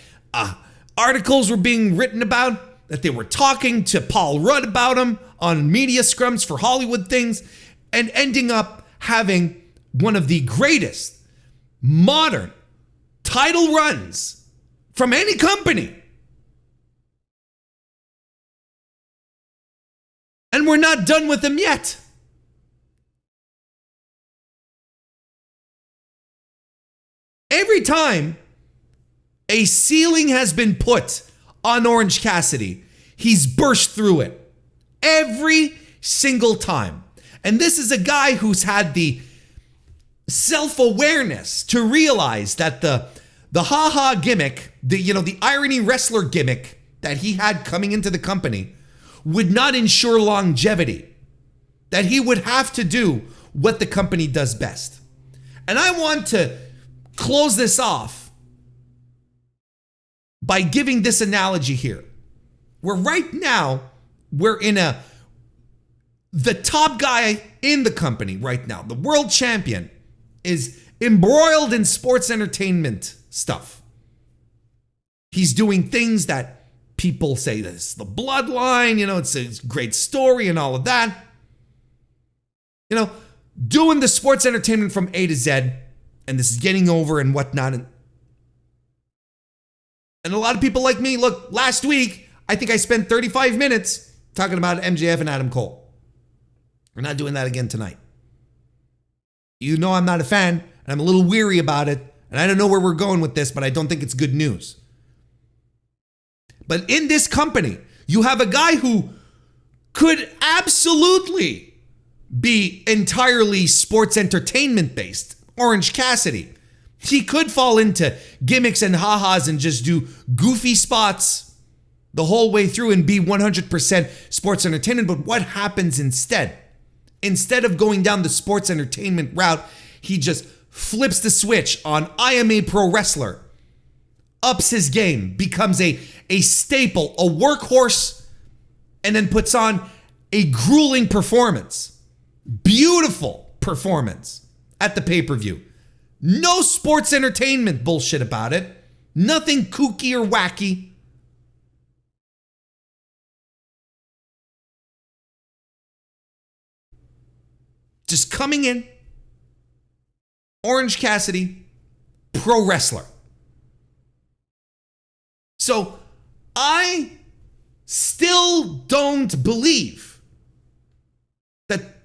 articles were being written about, that they were talking to Paul Rudd about him on media scrums for Hollywood things, and ending up having one of the greatest modern title runs from any company. And we're not done with him yet. Every time a ceiling has been put on Orange Cassidy, he's burst through it. Every single time. And this is a guy who's had the self-awareness to realize that the ha-ha gimmick, the irony wrestler gimmick that he had coming into the company would not ensure longevity. That he would have to do what the company does best. And I want to close this off by giving this analogy here. Where right now, we're in the top guy in the company right now, the world champion, is embroiled in sports entertainment stuff. He's doing things that people say this, the bloodline, it's a great story and all of that. Doing the sports entertainment from A to Z, and this is getting over and whatnot. And a lot of people like me, look, last week, I think I spent 35 minutes talking about MJF and Adam Cole. We're not doing that again tonight. You know I'm not a fan, and I'm a little weary about it, and I don't know where we're going with this, but I don't think it's good news. But in this company, you have a guy who could absolutely be entirely sports entertainment based, Orange Cassidy. He could fall into gimmicks and ha-has and just do goofy spots the whole way through and be 100% sports entertainment. But what happens instead? Instead of going down the sports entertainment route, he just flips the switch on I am a pro wrestler, ups his game, becomes a staple, a workhorse, and then puts on a grueling performance. Beautiful performance at the pay-per-view. No sports entertainment bullshit about it. Nothing kooky or wacky. Just coming in, Orange Cassidy, pro wrestler. So I still don't believe that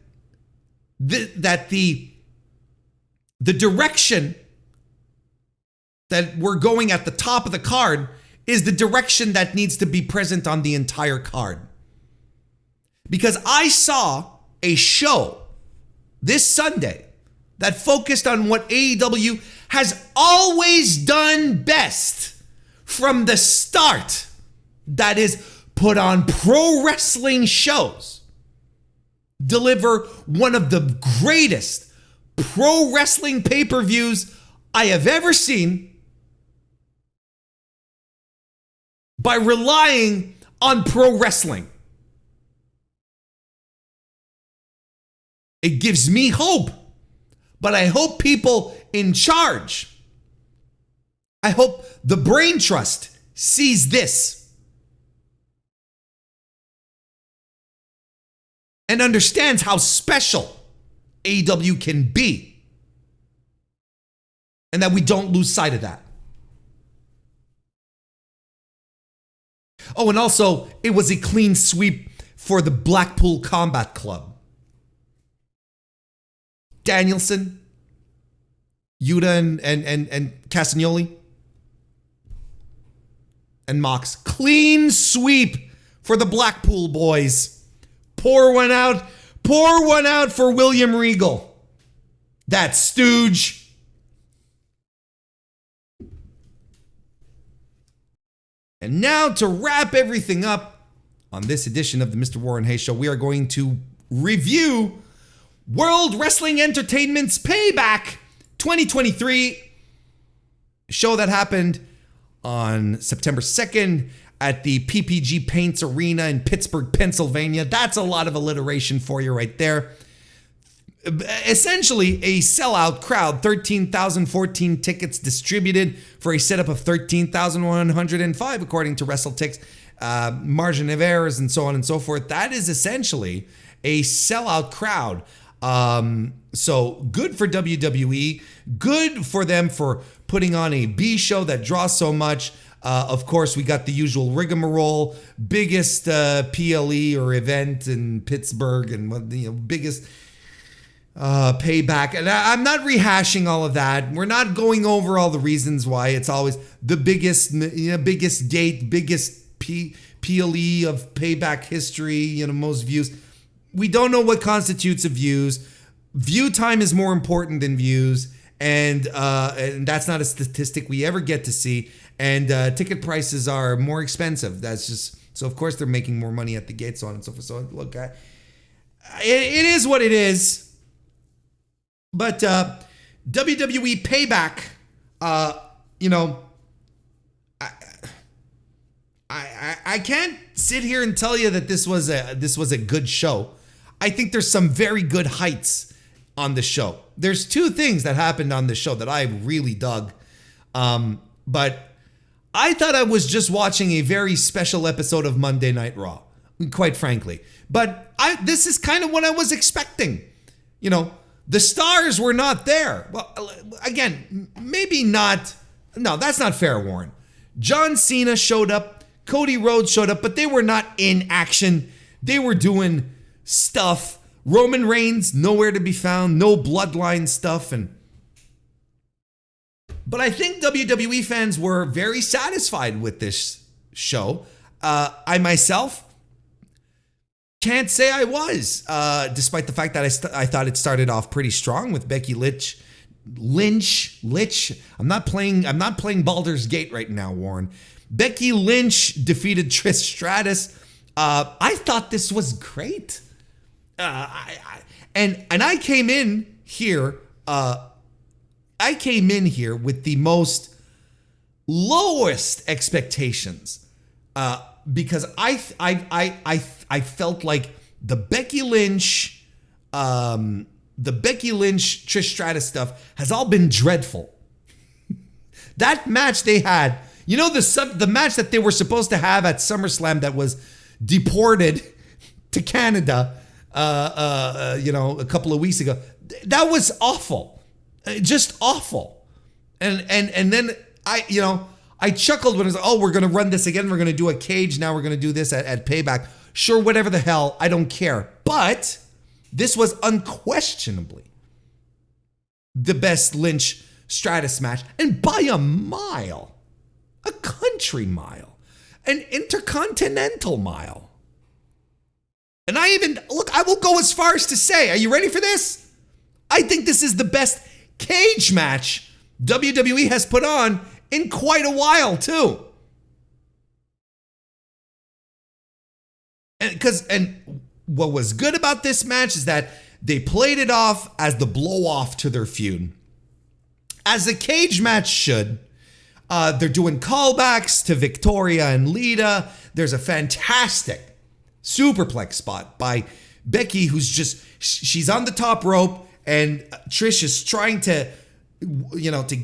the direction that we're going at the top of the card is the direction that needs to be present on the entire card. Because I saw a show this Sunday that focused on what AEW has always done best from the start. That is, put on pro wrestling shows. Deliver one of the greatest pro wrestling pay-per-views I have ever seen by relying on pro wrestling. It gives me hope, but I hope people in charge, I hope the brain trust sees this and understands how special AEW can be, and that we don't lose sight of that. Oh, and also, it was a clean sweep for the Blackpool Combat Club. Danielson, Yuta and Castagnoli, and Mox. Clean sweep for the Blackpool boys. Pour one out for William Regal. That stooge. And now to wrap everything up on this edition of the Mr. Warren Hayes Show, we are going to review World Wrestling Entertainment's Payback 2023, show that happened on September 2nd at the PPG Paints Arena in Pittsburgh, Pennsylvania. That's a lot of alliteration for you right there. Essentially a sellout crowd, 13,014 tickets distributed for a setup of 13,105 according to WrestleTix, margin of errors and so on and so forth. That is essentially a sellout crowd. So good for WWE, good for them for putting on a B show that draws so much. Of course, we got the usual rigmarole, biggest PLE or event in Pittsburgh, and biggest Payback. And I'm not rehashing all of that. We're not going over all the reasons why it's always the biggest gate, biggest PLE of Payback history, most views. We don't know what constitutes a views. View time is more important than views, and that's not a statistic we ever get to see. And ticket prices are more expensive. That's just so. Of course, they're making more money at the gate, so on and so forth. So look, it is what it is. But WWE Payback, I can't sit here and tell you that this was a good show. I think there's some very good heights on the show. There's two things that happened on the show that I really dug. But I thought I was just watching a very special episode of Monday Night Raw, quite frankly. But this is kind of what I was expecting. The stars were not there. Well, again, maybe not. No, that's not fair, Warren. John Cena showed up. Cody Rhodes showed up, but they were not in action. They were doing stuff. Roman Reigns, nowhere to be found. No bloodline stuff. But I think WWE fans were very satisfied with this show. I myself can't say I was, despite the fact that I thought it started off pretty strong with Becky Lynch. I'm not playing Baldur's Gate right now, Warren. Becky Lynch defeated Trish Stratus. I thought this was great. And I came in here. I came in here with the most lowest expectations. Because I felt like the Becky Lynch Trish Stratus stuff has all been dreadful. That match they had, the match that they were supposed to have at SummerSlam that was deported to Canada, a couple of weeks ago, that was awful, just awful. And then I chuckled when it was like, oh, we're going to run this again. We're going to do a cage. Now we're going to do this at Payback. Sure, whatever the hell. I don't care. But this was unquestionably the best Lynch Stratus match. And by a mile, a country mile, an intercontinental mile. And I will go as far as to say, are you ready for this? I think this is the best cage match WWE has put on in quite a while, too. And what was good about this match is that they played it off as the blow-off to their feud. As a cage match should. They're doing callbacks to Victoria and Lita. There's a fantastic superplex spot by Becky, she's on the top rope, and Trish is trying to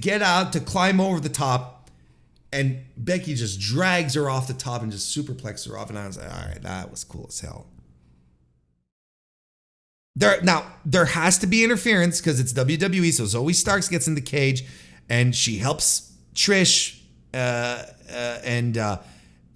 get out, to climb over the top, and Becky just drags her off the top and just superplexes her off, and I was like, all right, that was cool as hell. There has to be interference because it's WWE, so Zoe Starks gets in the cage, and she helps Trish,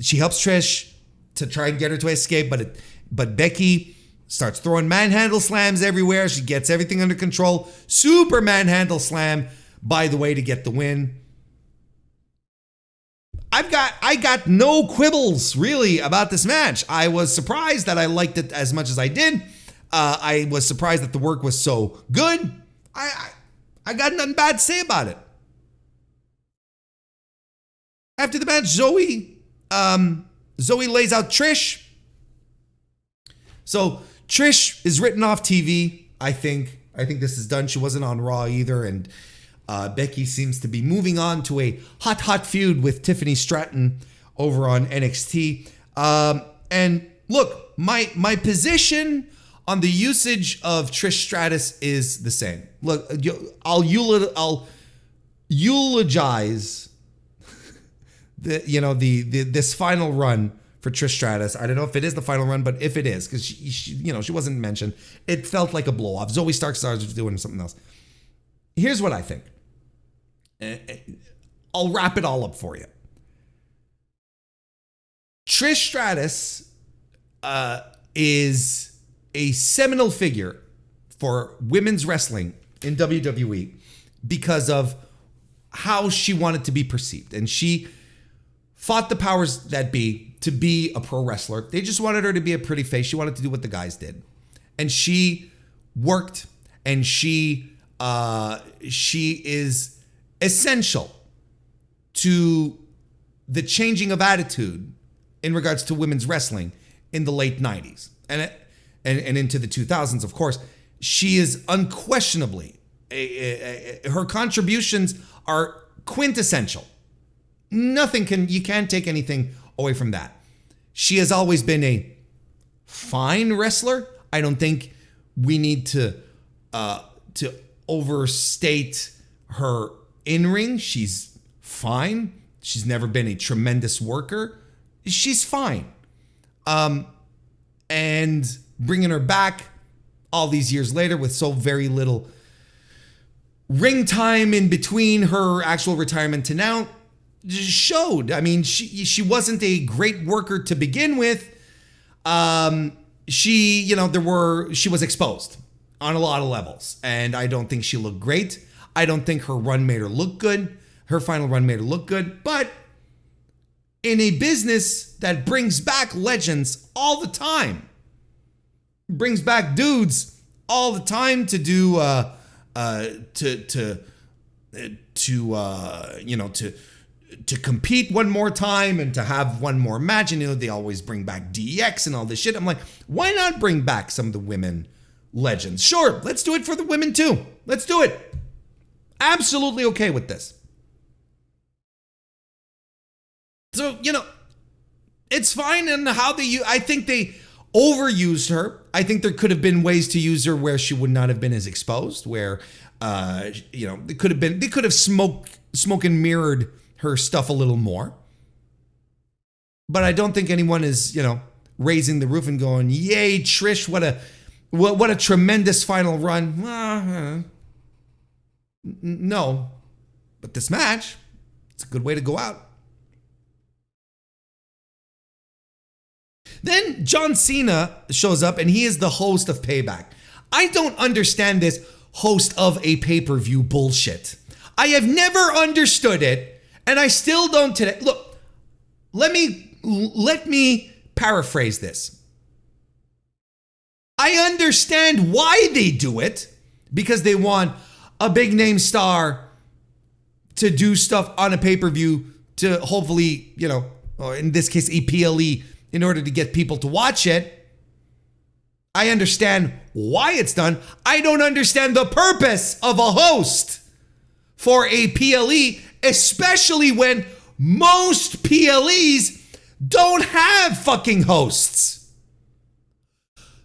she helps Trish to try and get her to escape, but Becky starts throwing manhandle slams everywhere. She gets everything under control. Super manhandle slam, by the way, to get the win. I got no quibbles really about this match. I was surprised that I liked it as much as I did. I was surprised that the work was so good. I got nothing bad to say about it. After the match, Zoe Zoe lays out Trish. So Trish is written off TV, I think. I think this is done. She wasn't on Raw either. And Becky seems to be moving on to a hot feud with Tiffany Stratton over on NXT. And look, my position on the usage of Trish Stratus is the same. Look, I'll eulogize this final run for Trish Stratus. I don't know if it is the final run, but if it is, because she wasn't mentioned, it felt like a blow off. Zoe Stark started doing something else. Here's what I think. I'll wrap it all up for you. Trish Stratus is a seminal figure for women's wrestling in WWE because of how she wanted to be perceived. And she fought the powers that be to be a pro wrestler. They just wanted her to be a pretty face. She wanted to do what the guys did. And she worked, and she is essential to the changing of attitude in regards to women's wrestling in the late 90s and into the 2000s, of course. She is unquestionably, her contributions are quintessential. You can't take anything away from that. She has always been a fine wrestler. I don't think we need to overstate her in-ring. She's fine. She's never been a tremendous worker. She's fine. And bringing her back all these years later with so very little ring time in between her actual retirement to now showed. I mean, she wasn't a great worker to begin with. She was exposed on a lot of levels, and I don't think she looked great. I don't think her run made her look good. Her final run made her look good, but in a business that brings back legends all the time, brings back dudes all the time to do to compete one more time and to have one more match. And they always bring back DX and all this shit. I'm like, why not bring back some of the women legends? Sure, let's do it for the women too. Let's do it. Absolutely okay with this. So, it's fine. And I think they overused her. I think there could have been ways to use her where she would not have been as exposed, where, they could have smoke and mirrored her stuff a little more. But I don't think anyone is, raising the roof and going, yay, Trish, what a tremendous final run. No, but this match, it's a good way to go out. Then John Cena shows up, and he is the host of Payback. I don't understand this host of a pay-per-view bullshit. I have never understood it, and I still don't today. Look, let me paraphrase this. I understand why they do it, because they want a big name star to do stuff on a pay-per-view to hopefully, or in this case, a PLE, in order to get people to watch it. I understand why it's done. I don't understand the purpose of a host for a PLE, especially when most PLEs don't have fucking hosts.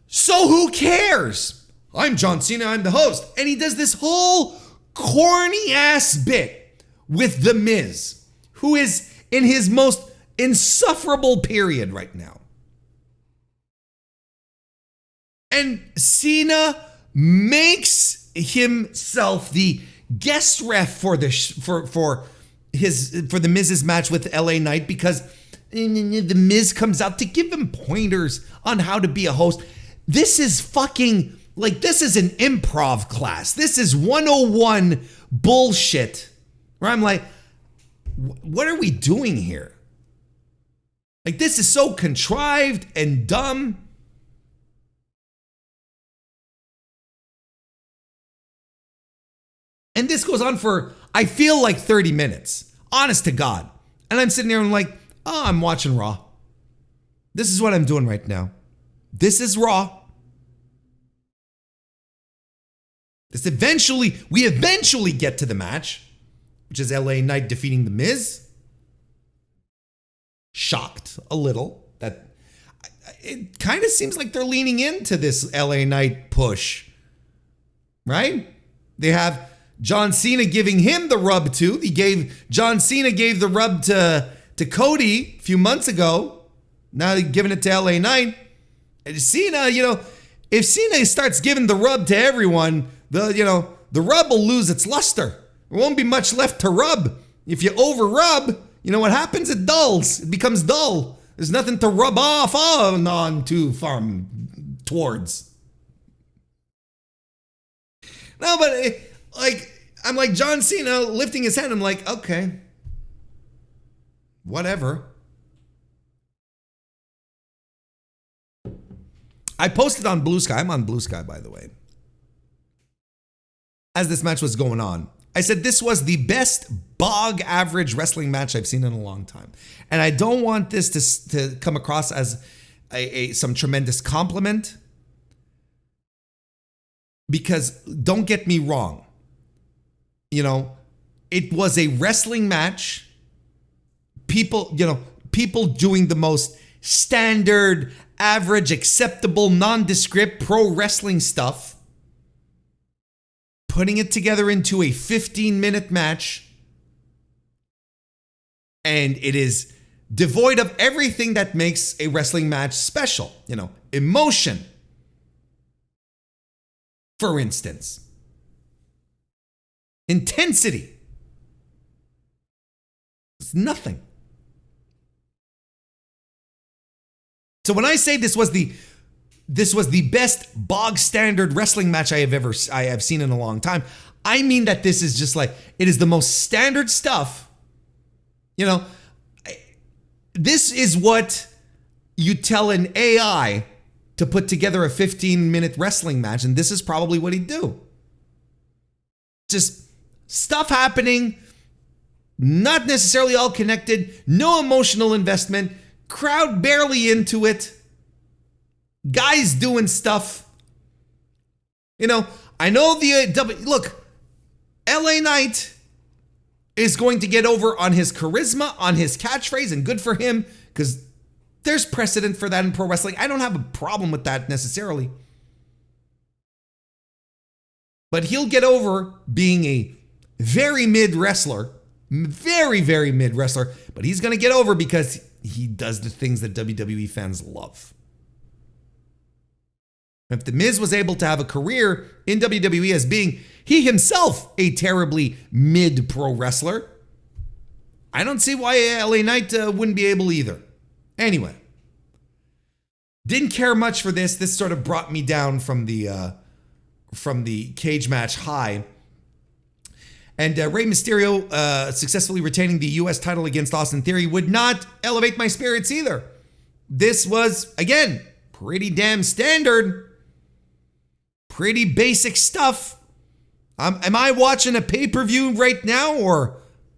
So who cares? I'm John Cena, I'm the host. And he does this whole corny ass bit with The Miz, who is in his most insufferable period right now. And Cena makes himself the guest ref for the Miz's match with LA Knight, because the Miz comes out to give him pointers on how to be a host. This is fucking, this is an improv class. This is 101 bullshit, where I'm like, what are we doing here? This is so contrived and dumb. And this goes on for, I feel like 30 minutes, honest to God. And I'm sitting there and I'm like, Oh, I'm watching Raw. This is what I'm doing right now. This is Raw. We eventually get to the match, which is LA Knight defeating The Miz. Shocked a little that it kind of seems like they're leaning into this LA Knight push, right? They have John Cena giving him the rub too. John Cena gave the rub to Cody a few months ago. Now they're giving it to LA Knight. And Cena, if Cena starts giving the rub to everyone, the rub will lose its luster. There won't be much left to rub. If you over rub, what happens? It dulls. It becomes dull. There's nothing to rub off on too far towards. No, but I'm like John Cena lifting his hand. I'm like, okay, whatever. I posted on Blue Sky. I'm on Blue Sky, by the way. As this match was going on, I said this was the best bog average wrestling match I've seen in a long time. And I don't want this to come across as some tremendous compliment. Because don't get me wrong. It was a wrestling match. People doing the most standard, average, acceptable, nondescript pro wrestling stuff. Putting it together into a 15-minute match. And it is devoid of everything that makes a wrestling match special. Emotion. For instance. Intensity. It's nothing. So when I say this was the best bog standard wrestling match I have seen in a long time, I mean that this is just it is the most standard stuff. This is what you tell an AI to put together a 15-minute wrestling match, and this is probably what he'd do. Just stuff happening, not necessarily all connected, no emotional investment, crowd barely into it, guys doing stuff. I know look, LA Knight is going to get over on his charisma, on his catchphrase, and good for him, because there's precedent for that in pro wrestling. I don't have a problem with that necessarily. But he'll get over being a very mid wrestler, very, very mid wrestler, but he's going to get over because he does the things that WWE fans love. If The Miz was able to have a career in WWE as being he himself a terribly mid pro wrestler, I don't see why LA Knight wouldn't be able either. Anyway, didn't care much for this. This sort of brought me down from the cage match high. And Rey Mysterio successfully retaining the U.S. title against Austin Theory would not elevate my spirits either. This was, again, pretty damn standard. Pretty basic stuff. Am I watching a pay-per-view right now, or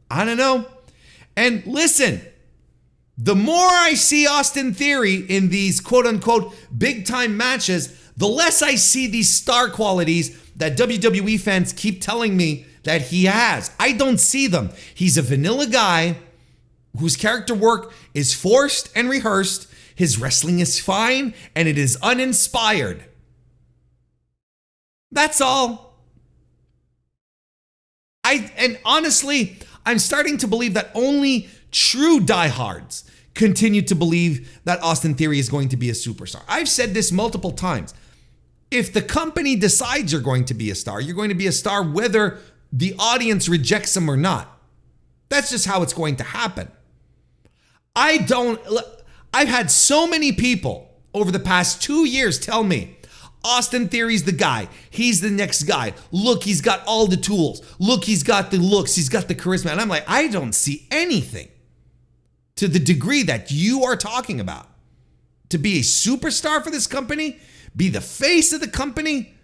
I don't know? And listen, the more I see Austin Theory in these quote-unquote big-time matches, the less I see these star qualities that WWE fans keep telling me that he has. I don't see them. He's a vanilla guy whose character work is forced and rehearsed. His wrestling is fine, and it is uninspired. That's all. And honestly, I'm starting to believe that only true diehards continue to believe that Austin Theory is going to be a superstar. I've said this multiple times. If the company decides you're going to be a star, you're going to be a star whether the audience rejects him or not. That's just how it's going to happen. I've had so many people over the past 2 years tell me, Austin Theory's the guy. He's the next guy. Look, he's got all the tools. Look, he's got the looks. He's got the charisma. And I'm like, I don't see anything to the degree that you are talking about. To be a superstar for this company, be the face of the company,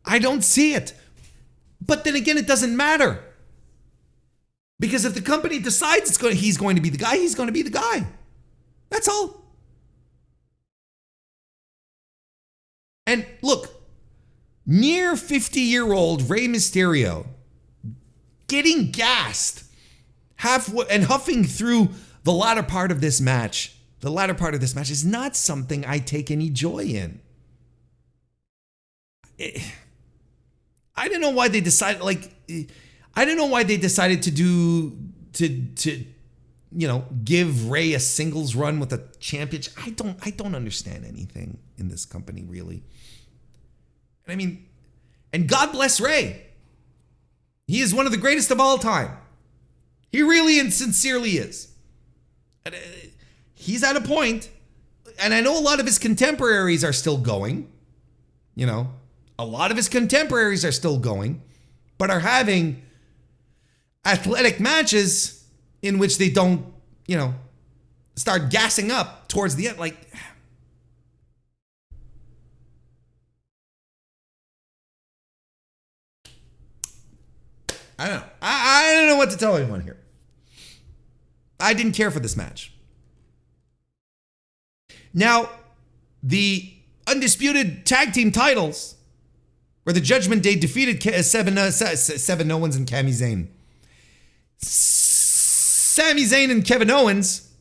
I don't see it. But then again, it doesn't matter. Because if the company decides he's going to be the guy, he's going to be the guy. That's all. And look, near 50-year-old Rey Mysterio getting gassed and huffing through the latter part of this match. The latter part of this match is not something I take any joy in. I don't know why they decided, I don't know why they decided to give Rey a singles run with a championship. I don't understand anything in this company, really. I mean, and God bless Rey. He is one of the greatest of all time. He really and sincerely is. And he's at a point, and I know a lot of his contemporaries are still going. A lot of his contemporaries are still going, but are having athletic matches in which they don't, start gassing up towards the end. I don't know. I don't know what to tell anyone here. I didn't care for this match. Now, the undisputed tag team titles, where the Judgment Day defeated Seven Owens and Sami Zayn. Sami Zayn and Kevin Owens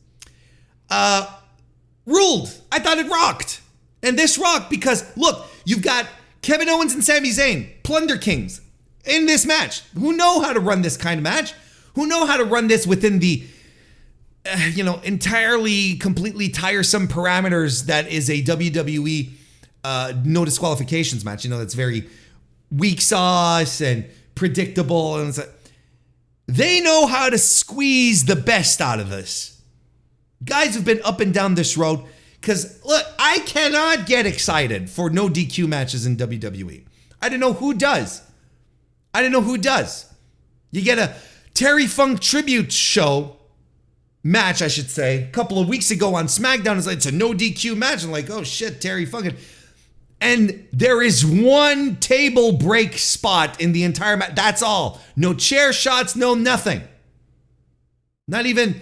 ruled. I thought it rocked. And this rocked because, look, you've got Kevin Owens and Sami Zayn, Plunder Kings, in this match, who know how to run this kind of match, who know how to run this within the, entirely, completely tiresome parameters that is a WWE no disqualifications match. That's very weak sauce and predictable. And they know how to squeeze the best out of this. Guys who've been up and down this road. Because, look, I cannot get excited for no DQ matches in WWE. I don't know who does. You get a Terry Funk tribute show, match, I should say, a couple of weeks ago on SmackDown. It's a no DQ match. I'm like, oh shit, Terry Funk. And there is one table break spot in the entire match. That's all. No chair shots, no nothing. Not even,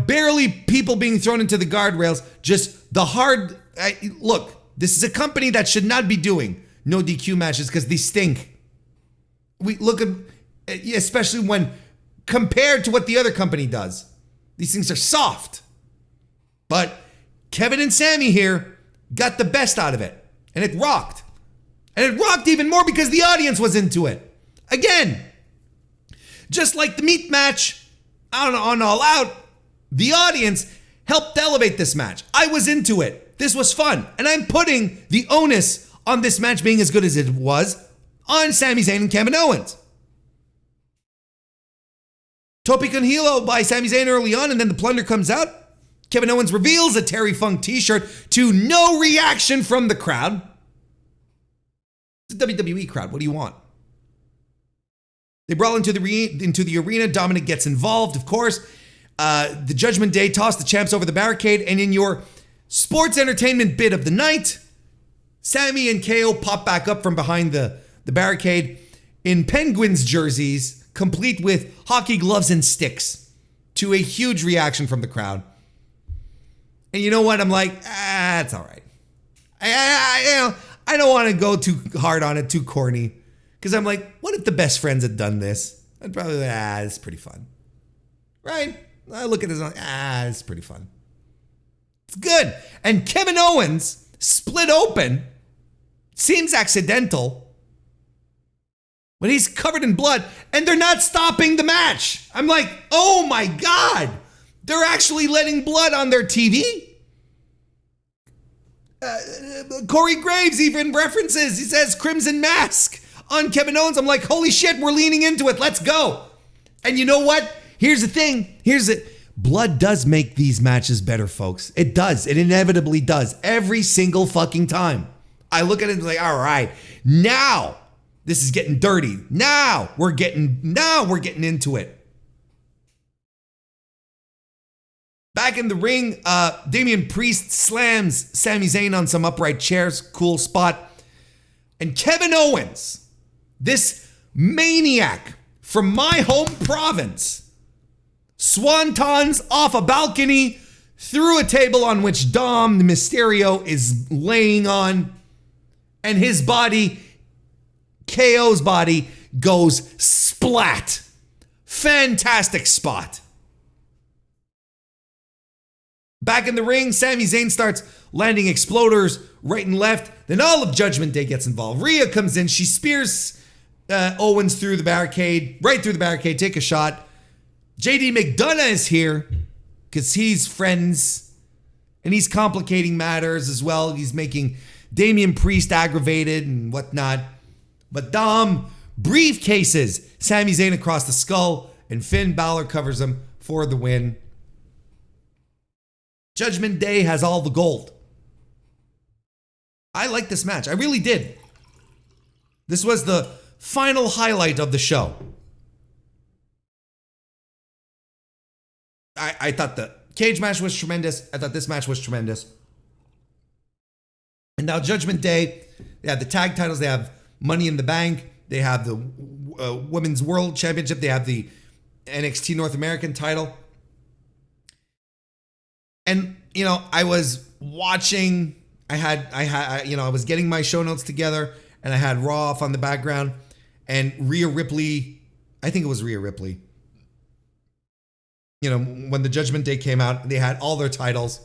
barely people being thrown into the guardrails. Just the hard, look, this is a company that should not be doing no DQ matches because they stink. We look at, especially when compared to what the other company does. These things are soft. But Kevin and Sami here got the best out of it. And it rocked. And it rocked even more because the audience was into it. Again, just like the meat match on All Out, the audience helped elevate this match. I was into it. This was fun. And I'm putting the onus on this match being as good as it was on Sami Zayn and Kevin Owens. Tope con Hilo by Sami Zayn early on, and then the plunder comes out. Kevin Owens reveals a Terry Funk t-shirt to no reaction from the crowd. It's a WWE crowd. What do you want? They brawl into the arena. Dominic gets involved, of course. The Judgment Day toss the champs over the barricade, and in your sports entertainment bit of the night, Sami and KO pop back up from behind the barricade in Penguins jerseys, complete with hockey gloves and sticks, to a huge reaction from the crowd. And you know what? I'm like, it's all right. I don't want to go too hard on it, too corny. Because I'm like, what if the best friends had done this? I'd probably be like, it's pretty fun. Right? I look at this and I'm like, it's pretty fun. It's good. And Kevin Owens split open. Seems accidental. But he's covered in blood. And they're not stopping the match. I'm like, oh my God. They're actually letting blood on their TV. Corey Graves even references, he says Crimson Mask on Kevin Owens. I'm like, holy shit, we're leaning into it. Let's go. And you know what? Here's the thing. Blood does make these matches better, folks. It does. It inevitably does. Every single fucking time. I look at it and like, all right, now this is getting dirty. Now we're getting into it. Back in the ring, Damian Priest slams Sami Zayn on some upright chairs. Cool spot. And Kevin Owens, this maniac from my home province, swantons off a balcony through a table on which Dom Mysterio is laying on, and his body, KO's body, goes splat. Fantastic spot. Back in the ring, Sami Zayn starts landing exploders right and left. Then all of Judgment Day gets involved. Rhea comes in. She spears Owens through the barricade, right through the barricade, take a shot. JD McDonough is here because he's friends and he's complicating matters as well. He's making Damian Priest aggravated and whatnot. But Dom briefcases Sami Zayn across the skull, and Finn Balor covers him for the win. Judgment Day has all the gold. I like this match. I really did. This was the final highlight of the show. I thought the cage match was tremendous. I thought this match was tremendous. And now Judgment Day, they have the tag titles. They have Money in the Bank. They have the Women's World Championship. They have the NXT North American title. And, you know, I was watching, I was getting my show notes together, and I had Raw off on the background, and Rhea Ripley, I think it was Rhea Ripley, you know, when the Judgment Day came out, they had all their titles.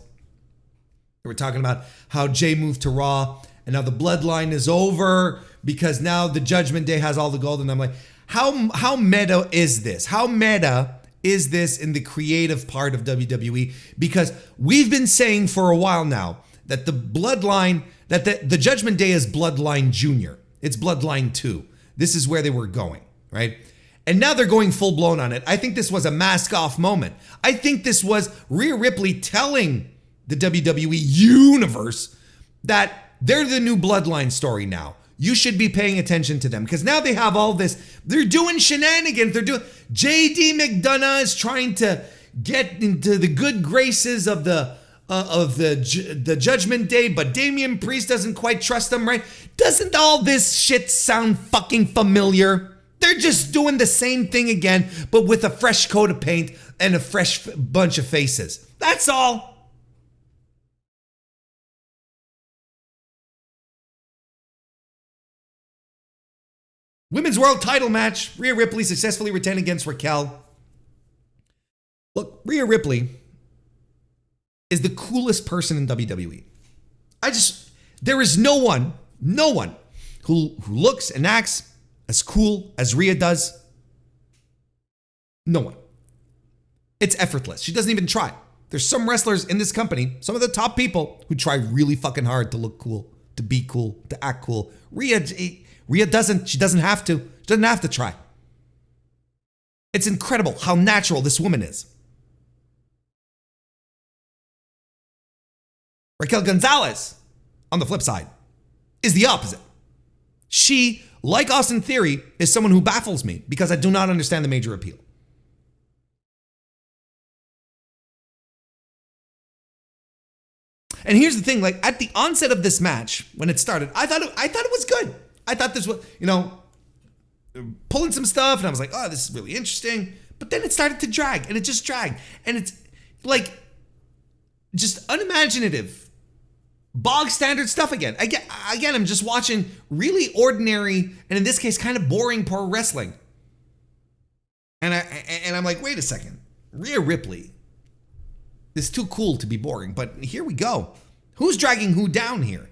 They were talking about how Jay moved to Raw, and now the bloodline is over because now the Judgment Day has all the gold. And I'm like, how meta is this? How meta is this in the creative part of WWE? Because we've been saying for a while now that the bloodline, that the Judgment Day is Bloodline Junior. It's Bloodline 2. This is where they were going, right? And now they're going full blown on it. I think this was a mask off moment. I think this was Rhea Ripley telling the WWE universe that they're the new bloodline story now. You should be paying attention to them because now they have all this. They're doing shenanigans. They're doing. JD McDonough is trying to get into the good graces of the Judgment Day, but Damian Priest doesn't quite trust them, right? Doesn't all this shit sound fucking familiar? They're just doing the same thing again, but with a fresh coat of paint and a fresh bunch of faces. That's all. Women's World title match. Rhea Ripley successfully retained against Raquel. Look, Rhea Ripley is the coolest person in WWE. There is no one who looks and acts as cool as Rhea does. No one. It's effortless. She doesn't even try. There's some wrestlers in this company, some of the top people, who try really fucking hard to look cool, to be cool, to act cool. Rhea doesn't. She doesn't have to. She doesn't have to try. It's incredible how natural this woman is. Raquel Gonzalez, on the flip side, is the opposite. She, like Austin Theory, is someone who baffles me because I do not understand the major appeal. And here's the thing, like at the onset of this match, when it started, I thought it was good. I thought this was, pulling some stuff, and I was like, oh, this is really interesting. But then it started to drag, and it just dragged. And it's like just unimaginative, bog standard stuff again. Again, I'm just watching really ordinary, and in this case, kind of boring pro wrestling. And I'm like, wait a second. Rhea Ripley is too cool to be boring, but here we go. Who's dragging who down here?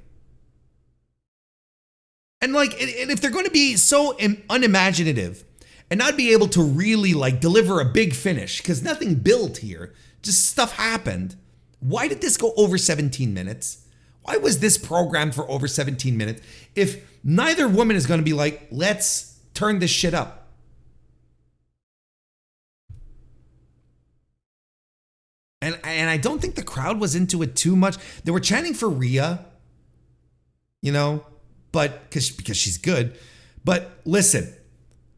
And if they're going to be so unimaginative and not be able to really deliver a big finish, because nothing built here, just stuff happened. Why did this go over 17 minutes? Why was this programmed for over 17 minutes? If neither woman is going to be like, let's turn this shit up. And I don't think the crowd was into it too much. They were chanting for Rhea, but because she's good. But listen,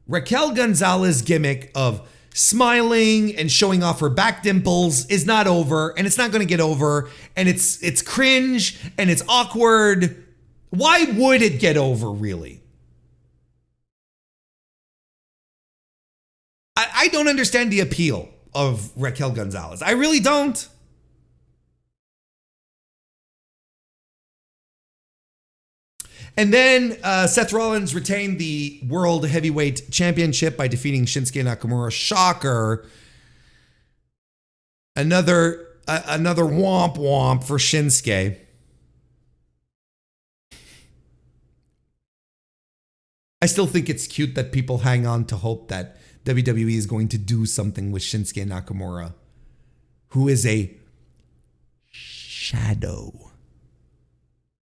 Raquel Gonzalez's gimmick of smiling and showing off her back dimples is not over, and it's not going to get over, and it's cringe and it's awkward. Why would it get over, really? I don't understand the appeal of Raquel Gonzalez. I really don't. And then Seth Rollins retained the World Heavyweight Championship by defeating Shinsuke Nakamura. Shocker. Another womp womp for Shinsuke. I still think it's cute that people hang on to hope that WWE is going to do something with Shinsuke Nakamura, who is a shadow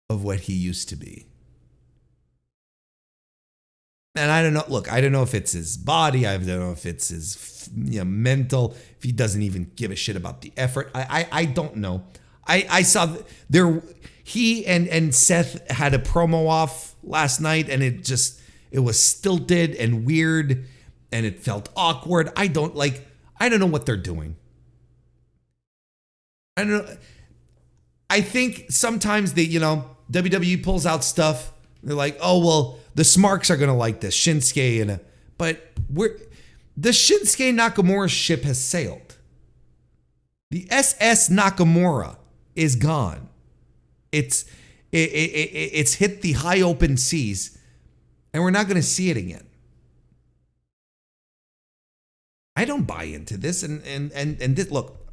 of what he used to be. And I don't know. Look, I don't know if it's his body. I don't know if it's his mental. If he doesn't even give a shit about the effort. I don't know. I saw there. He and Seth had a promo off last night, and it was stilted and weird, and it felt awkward. I don't know what they're doing. I don't know. I think sometimes WWE pulls out stuff. They're like, oh, well, the Smarks are going to like this, Shinsuke. But the Shinsuke Nakamura ship has sailed. The SS Nakamura is gone. It's hit the high open seas, and we're not going to see it again. I don't buy into this. And this, look,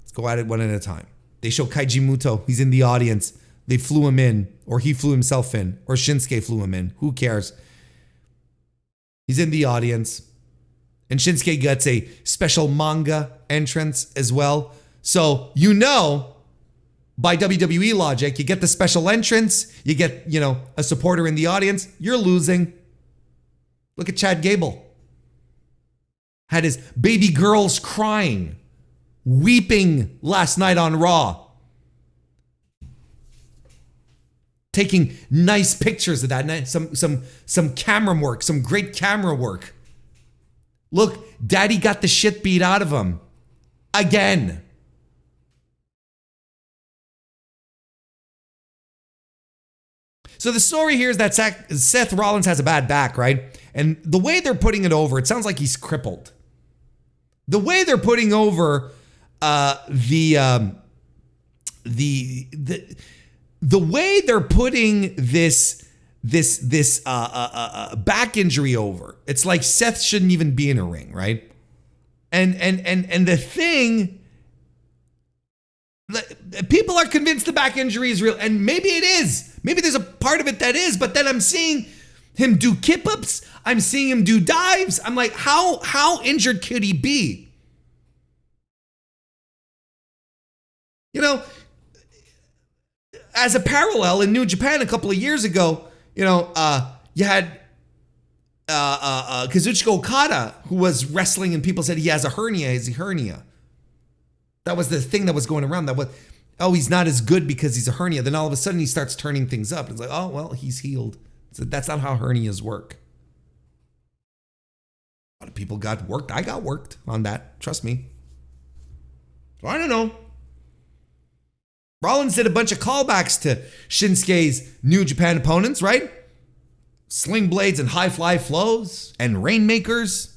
let's go at it one at a time. They show Kaiji Muto. He's in the audience. They flew him in, or he flew himself in, or Shinsuke flew him in. Who cares? He's in the audience. And Shinsuke gets a special manga entrance as well. So, by WWE logic, you get the special entrance, you get, a supporter in the audience, you're losing. Look at Chad Gable. Had his baby girls crying, weeping last night on Raw. Taking nice pictures of that, some camera work, some great camera work. Look, Daddy got the shit beat out of him. Again. So the story here is that Seth Rollins has a bad back, right? And the way they're putting it over, it sounds like he's crippled. The way they're putting over the way they're putting this back injury over, it's like Seth shouldn't even be in a ring, right? And the thing, people are convinced the back injury is real, and maybe it is. Maybe there's a part of it that is, but then I'm seeing him do kip-ups. I'm seeing him do dives. I'm like, how injured could he be? As a parallel in New Japan a couple of years ago, you had Kazuchika Okada, who was wrestling, and people said he has a hernia. Is he hernia? That was the thing that was going around. That was, oh, he's not as good because he's a hernia. Then all of a sudden he starts turning things up. It's like, oh, well, he's healed. So that's not how hernias work. A lot of people got worked. I got worked on that. Trust me. So I don't know. Rollins did a bunch of callbacks to Shinsuke's New Japan opponents, right? Sling blades and high fly flows and rainmakers,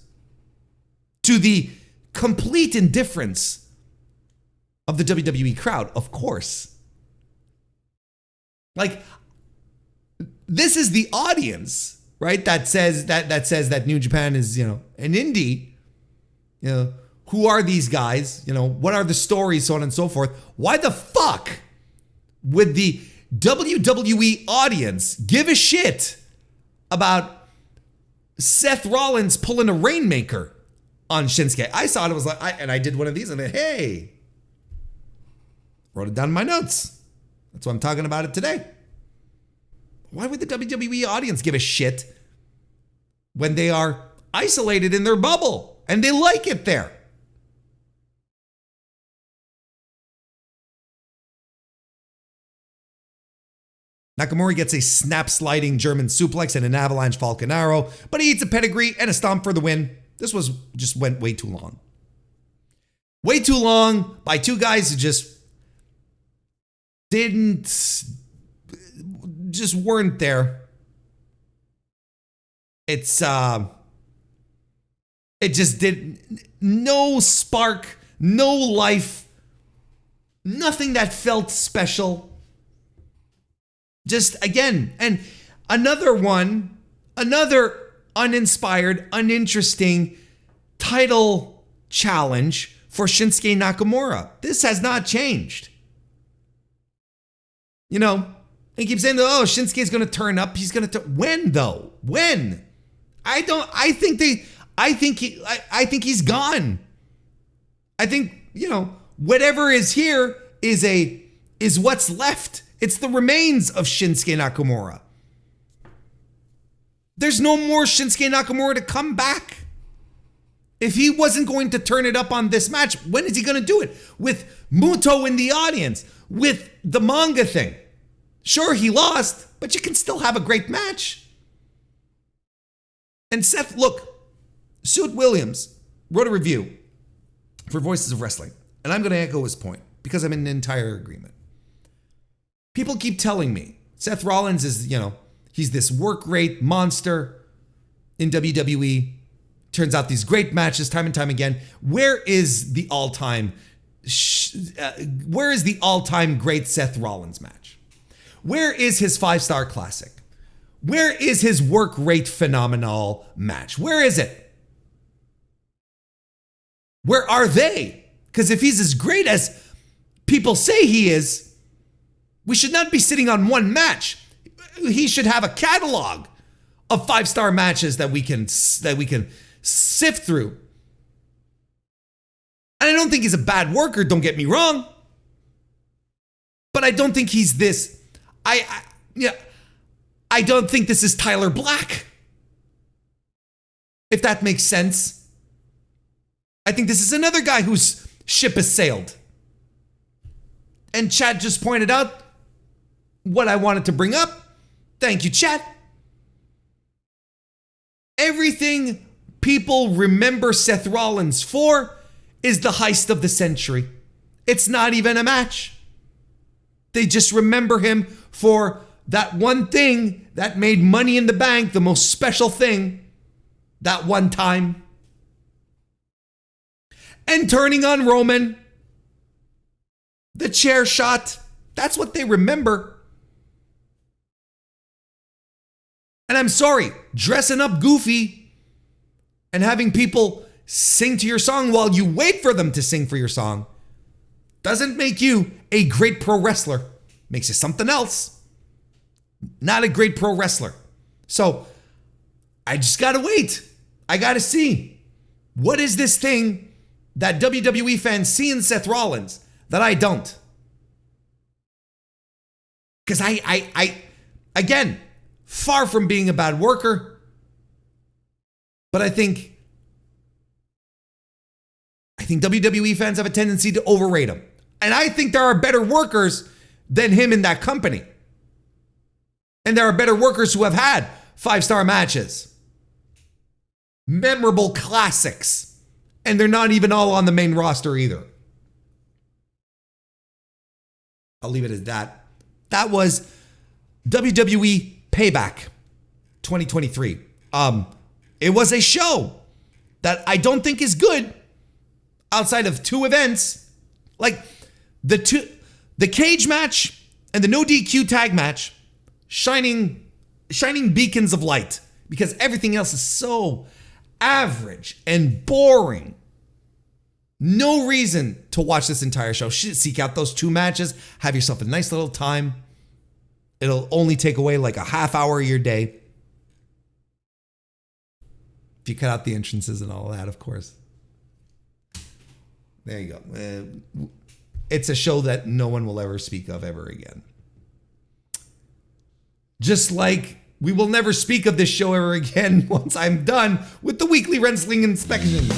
to the complete indifference of the WWE crowd, of course. Like, this is the audience, right? That says that New Japan is, an indie. Who are these guys? What are the stories, so on and so forth. Why the fuck would the WWE audience give a shit about Seth Rollins pulling a rainmaker on Shinsuke? I saw it, was like, I did one of these, and hey, wrote it down in my notes. That's why I'm talking about it today. Why would the WWE audience give a shit when they are isolated in their bubble and they like it there? Nakamura gets a snap sliding German suplex and an avalanche falcon arrow, but he eats a pedigree and a stomp for the win. This just went way too long. Way too long by two guys who just weren't there. It just did no spark, no life, nothing that felt special. Just again, and another uninspired, uninteresting title challenge for Shinsuke Nakamura. This has not changed. You know, he keeps saying, oh, Shinsuke's going to turn up. He's going to when though? When? I think he's gone. I think, you know, whatever is here is what's left. It's the remains of Shinsuke Nakamura. There's no more Shinsuke Nakamura to come back. If he wasn't going to turn it up on this match, when is he going to do it? With Muto in the audience, with the manga thing. Sure, he lost, but you can still have a great match. And Seth, look, Suit Williams wrote a review for Voices of Wrestling, and I'm going to echo his point because I'm in entire agreement. People keep telling me Seth Rollins is, you know, he's this work rate monster in WWE. Turns out these great matches time and time again. Where is the all-time great Seth Rollins match? Where is his 5-star classic? Where is his work rate phenomenal match? Where is it? Where are they? Because if he's as great as people say he is, we should not be sitting on one match. He should have a catalog of 5-star matches that we can sift through. And I don't think he's a bad worker, don't get me wrong. But I don't think he's this. I don't think this is Tyler Black. If that makes sense. I think this is another guy whose ship has sailed. And Chad just pointed out what I wanted to bring up. Thank you, Chad. Everything people remember Seth Rollins for is the heist of the century. It's not even a match. They just remember him for that one thing that made Money in the Bank the most special thing that one time. And turning on Roman, the chair shot, that's what they remember. And I'm sorry, dressing up goofy and having people sing to your song while you wait for them to sing for your song doesn't make you a great pro wrestler. Makes you something else. Not a great pro wrestler. So I just gotta wait. I gotta see. What is this thing that WWE fans see in Seth Rollins that I don't? Because I again, far from being a bad worker, but I think WWE fans have a tendency to overrate him. And I think there are better workers than him in that company. And there are better workers who have had 5-star matches. Memorable classics. And they're not even all on the main roster either. I'll leave it at that. That was WWE Payback 2023. It was a show that I don't think is good outside of 2 events. Like the cage match and the no DQ tag match, shining beacons of light, because everything else is so average and boring. No reason to watch this entire show. Seek out those 2 matches. Have yourself a nice little time. It'll only take away like a half hour of your day. If you cut out the entrances and all that, of course. There you go. It's a show that no one will ever speak of ever again. Just like we will never speak of this show ever again once I'm done with the weekly wrestling inspection.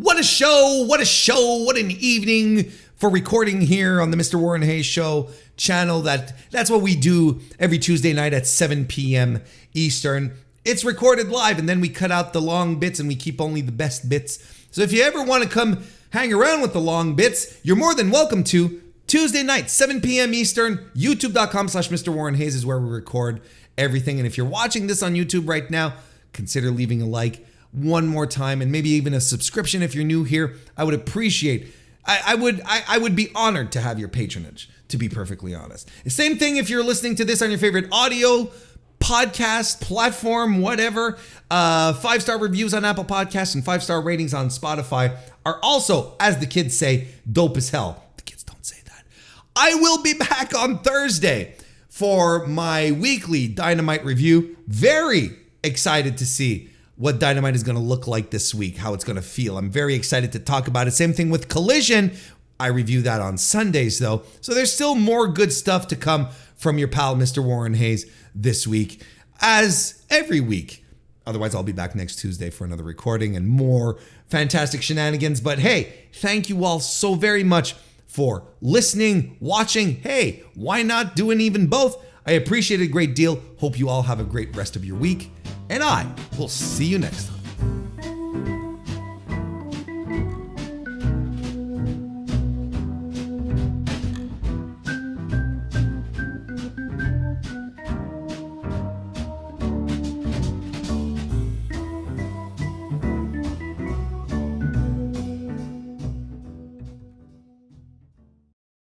What a show, what an evening for recording here on the Mr. Warren Hayes Show channel. That's what we do every Tuesday night at 7 p.m. Eastern. It's recorded live, and then we cut out the long bits and we keep only the best bits. So if you ever want to come hang around with the long bits, you're more than welcome to. Tuesday night, 7 p.m. Eastern, youtube.com/MrWarrenHayes is where we record everything. And if you're watching this on YouTube right now, consider leaving a like one more time and maybe even a subscription if you're new here. I would appreciate. I would be honored to have your patronage, to be perfectly honest. The same thing if you're listening to this on your favorite audio podcast platform, whatever. 5-star reviews on Apple Podcasts and 5-star ratings on Spotify are also, as the kids say, dope as hell. The kids don't say that. I will be back on Thursday for my weekly Dynamite review. Very excited to see what Dynamite is going to look like this week, how it's going to feel. I'm very excited to talk about it. Same thing with Collision. I review that on Sundays, though. So there's still more good stuff to come from your pal, Mr. Warren Hayes, this week, as every week. Otherwise, I'll be back next Tuesday for another recording and more fantastic shenanigans. But hey, thank you all so very much for listening, watching. Hey, why not doing even both? I appreciate it a great deal. Hope you all have a great rest of your week. And I will see you next time.